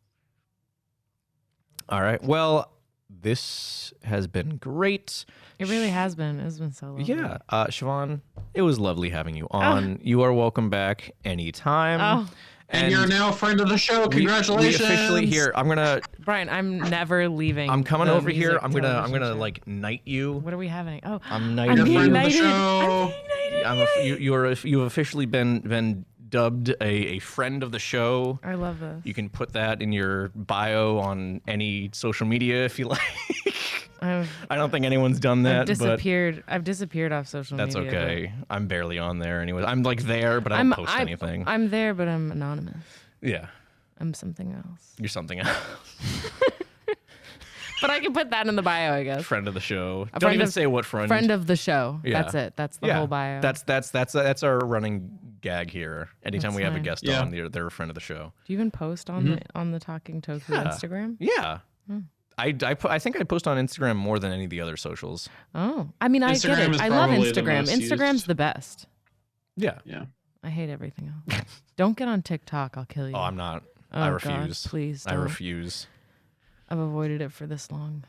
All right. Well, this has been great. It really has been. It's been so long. Yeah. Siobhan, it was lovely having you on. You are welcome back anytime. Oh, And you're now a friend of the show. Congratulations. We officially here. Brian, I'm never leaving. I'm coming the over here. music I'm gonna television show. like knight you. What are we having? Oh, I'm I'm knighting being friend you. of the knighted. show. I'm being knighted. You've officially been dubbed a friend of the show. I love this. You can put that in your bio on any social media if you like. I've I don't think anyone's done that, but disappeared. I've disappeared off social that's media. okay. I'm barely on there anyway. I'm like there, but I don't post anything. I'm there, but I'm anonymous. Yeah, I'm something else. you're something else. But I can put that in the bio, I guess. Friend of the show. A Don't friend even of- say what friend. Friend of the show. Yeah. That's it. That's the whole bio. That's our running gag here. Anytime That's we have a fine. guest Yeah. on, they're a friend of the show. Do you even post on the Talking Toku Yeah. Instagram? Yeah. I think I post on Instagram more than any of the other socials. Oh, I mean, I get Instagram it. is I love probably the Instagram. most Instagram's used. the best. Yeah. Yeah. I hate everything else. Don't get on TikTok. I'll kill you. Oh, I'm not. Oh, I God, refuse. please I don't. refuse. I've avoided it for this long.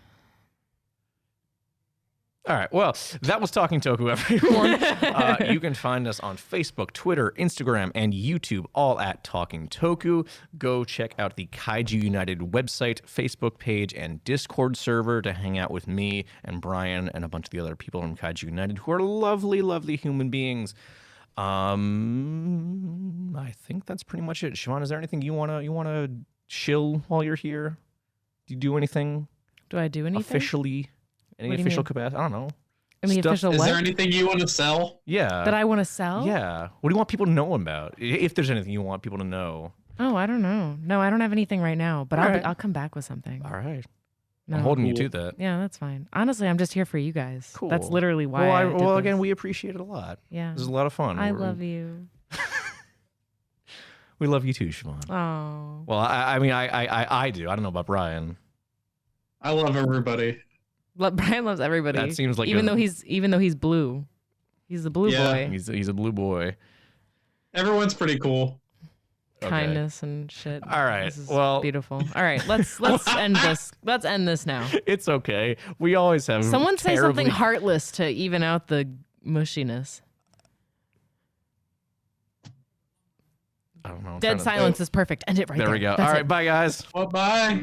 All right. Well, that was Talking Toku, everyone. You can find us on Facebook, Twitter, Instagram, and YouTube, all at Talking Toku. Go check out the Kaiju United website, Facebook page, and Discord server to hang out with me and Brian and a bunch of the other people from Kaiju United who are lovely, lovely human beings. I think that's pretty much it. Siobhan, is there anything you wanna chill while you're here? Do you do anything Do I do anything? officially? Any What do you official mean? capacity? I don't know. Any stuff- official Is what? there anything you want to sell? Yeah. that I want to sell? Yeah. What do you want people to know about? If there's anything you want people to know. Oh, I don't know. No, I don't have anything right now, but All I'll right. I'll come back with something. All right. No. I'm holding you Cool. to that. Yeah, that's fine. Honestly, I'm just here for you guys. Cool. That's literally why. I did Well, this. again, we appreciate it a lot. Yeah. This is a lot of fun. I love you. We love you too, Siobhan. Oh. Well, I mean, I do. I don't know about Brian. I love everybody. Brian loves everybody. That seems like even though he's blue. He's the blue Yeah. boy. he's a blue boy. Everyone's pretty cool. Okay. Kindness and shit. All right, This is well- beautiful. All right, let's end this. Let's end this now. It's okay. We always have Someone say something terribly- heartless to even out the mushiness. I don't know. I'm Dead trying to- silence is perfect. End it right there. There we go. That's All right, it. bye guys. Well, bye.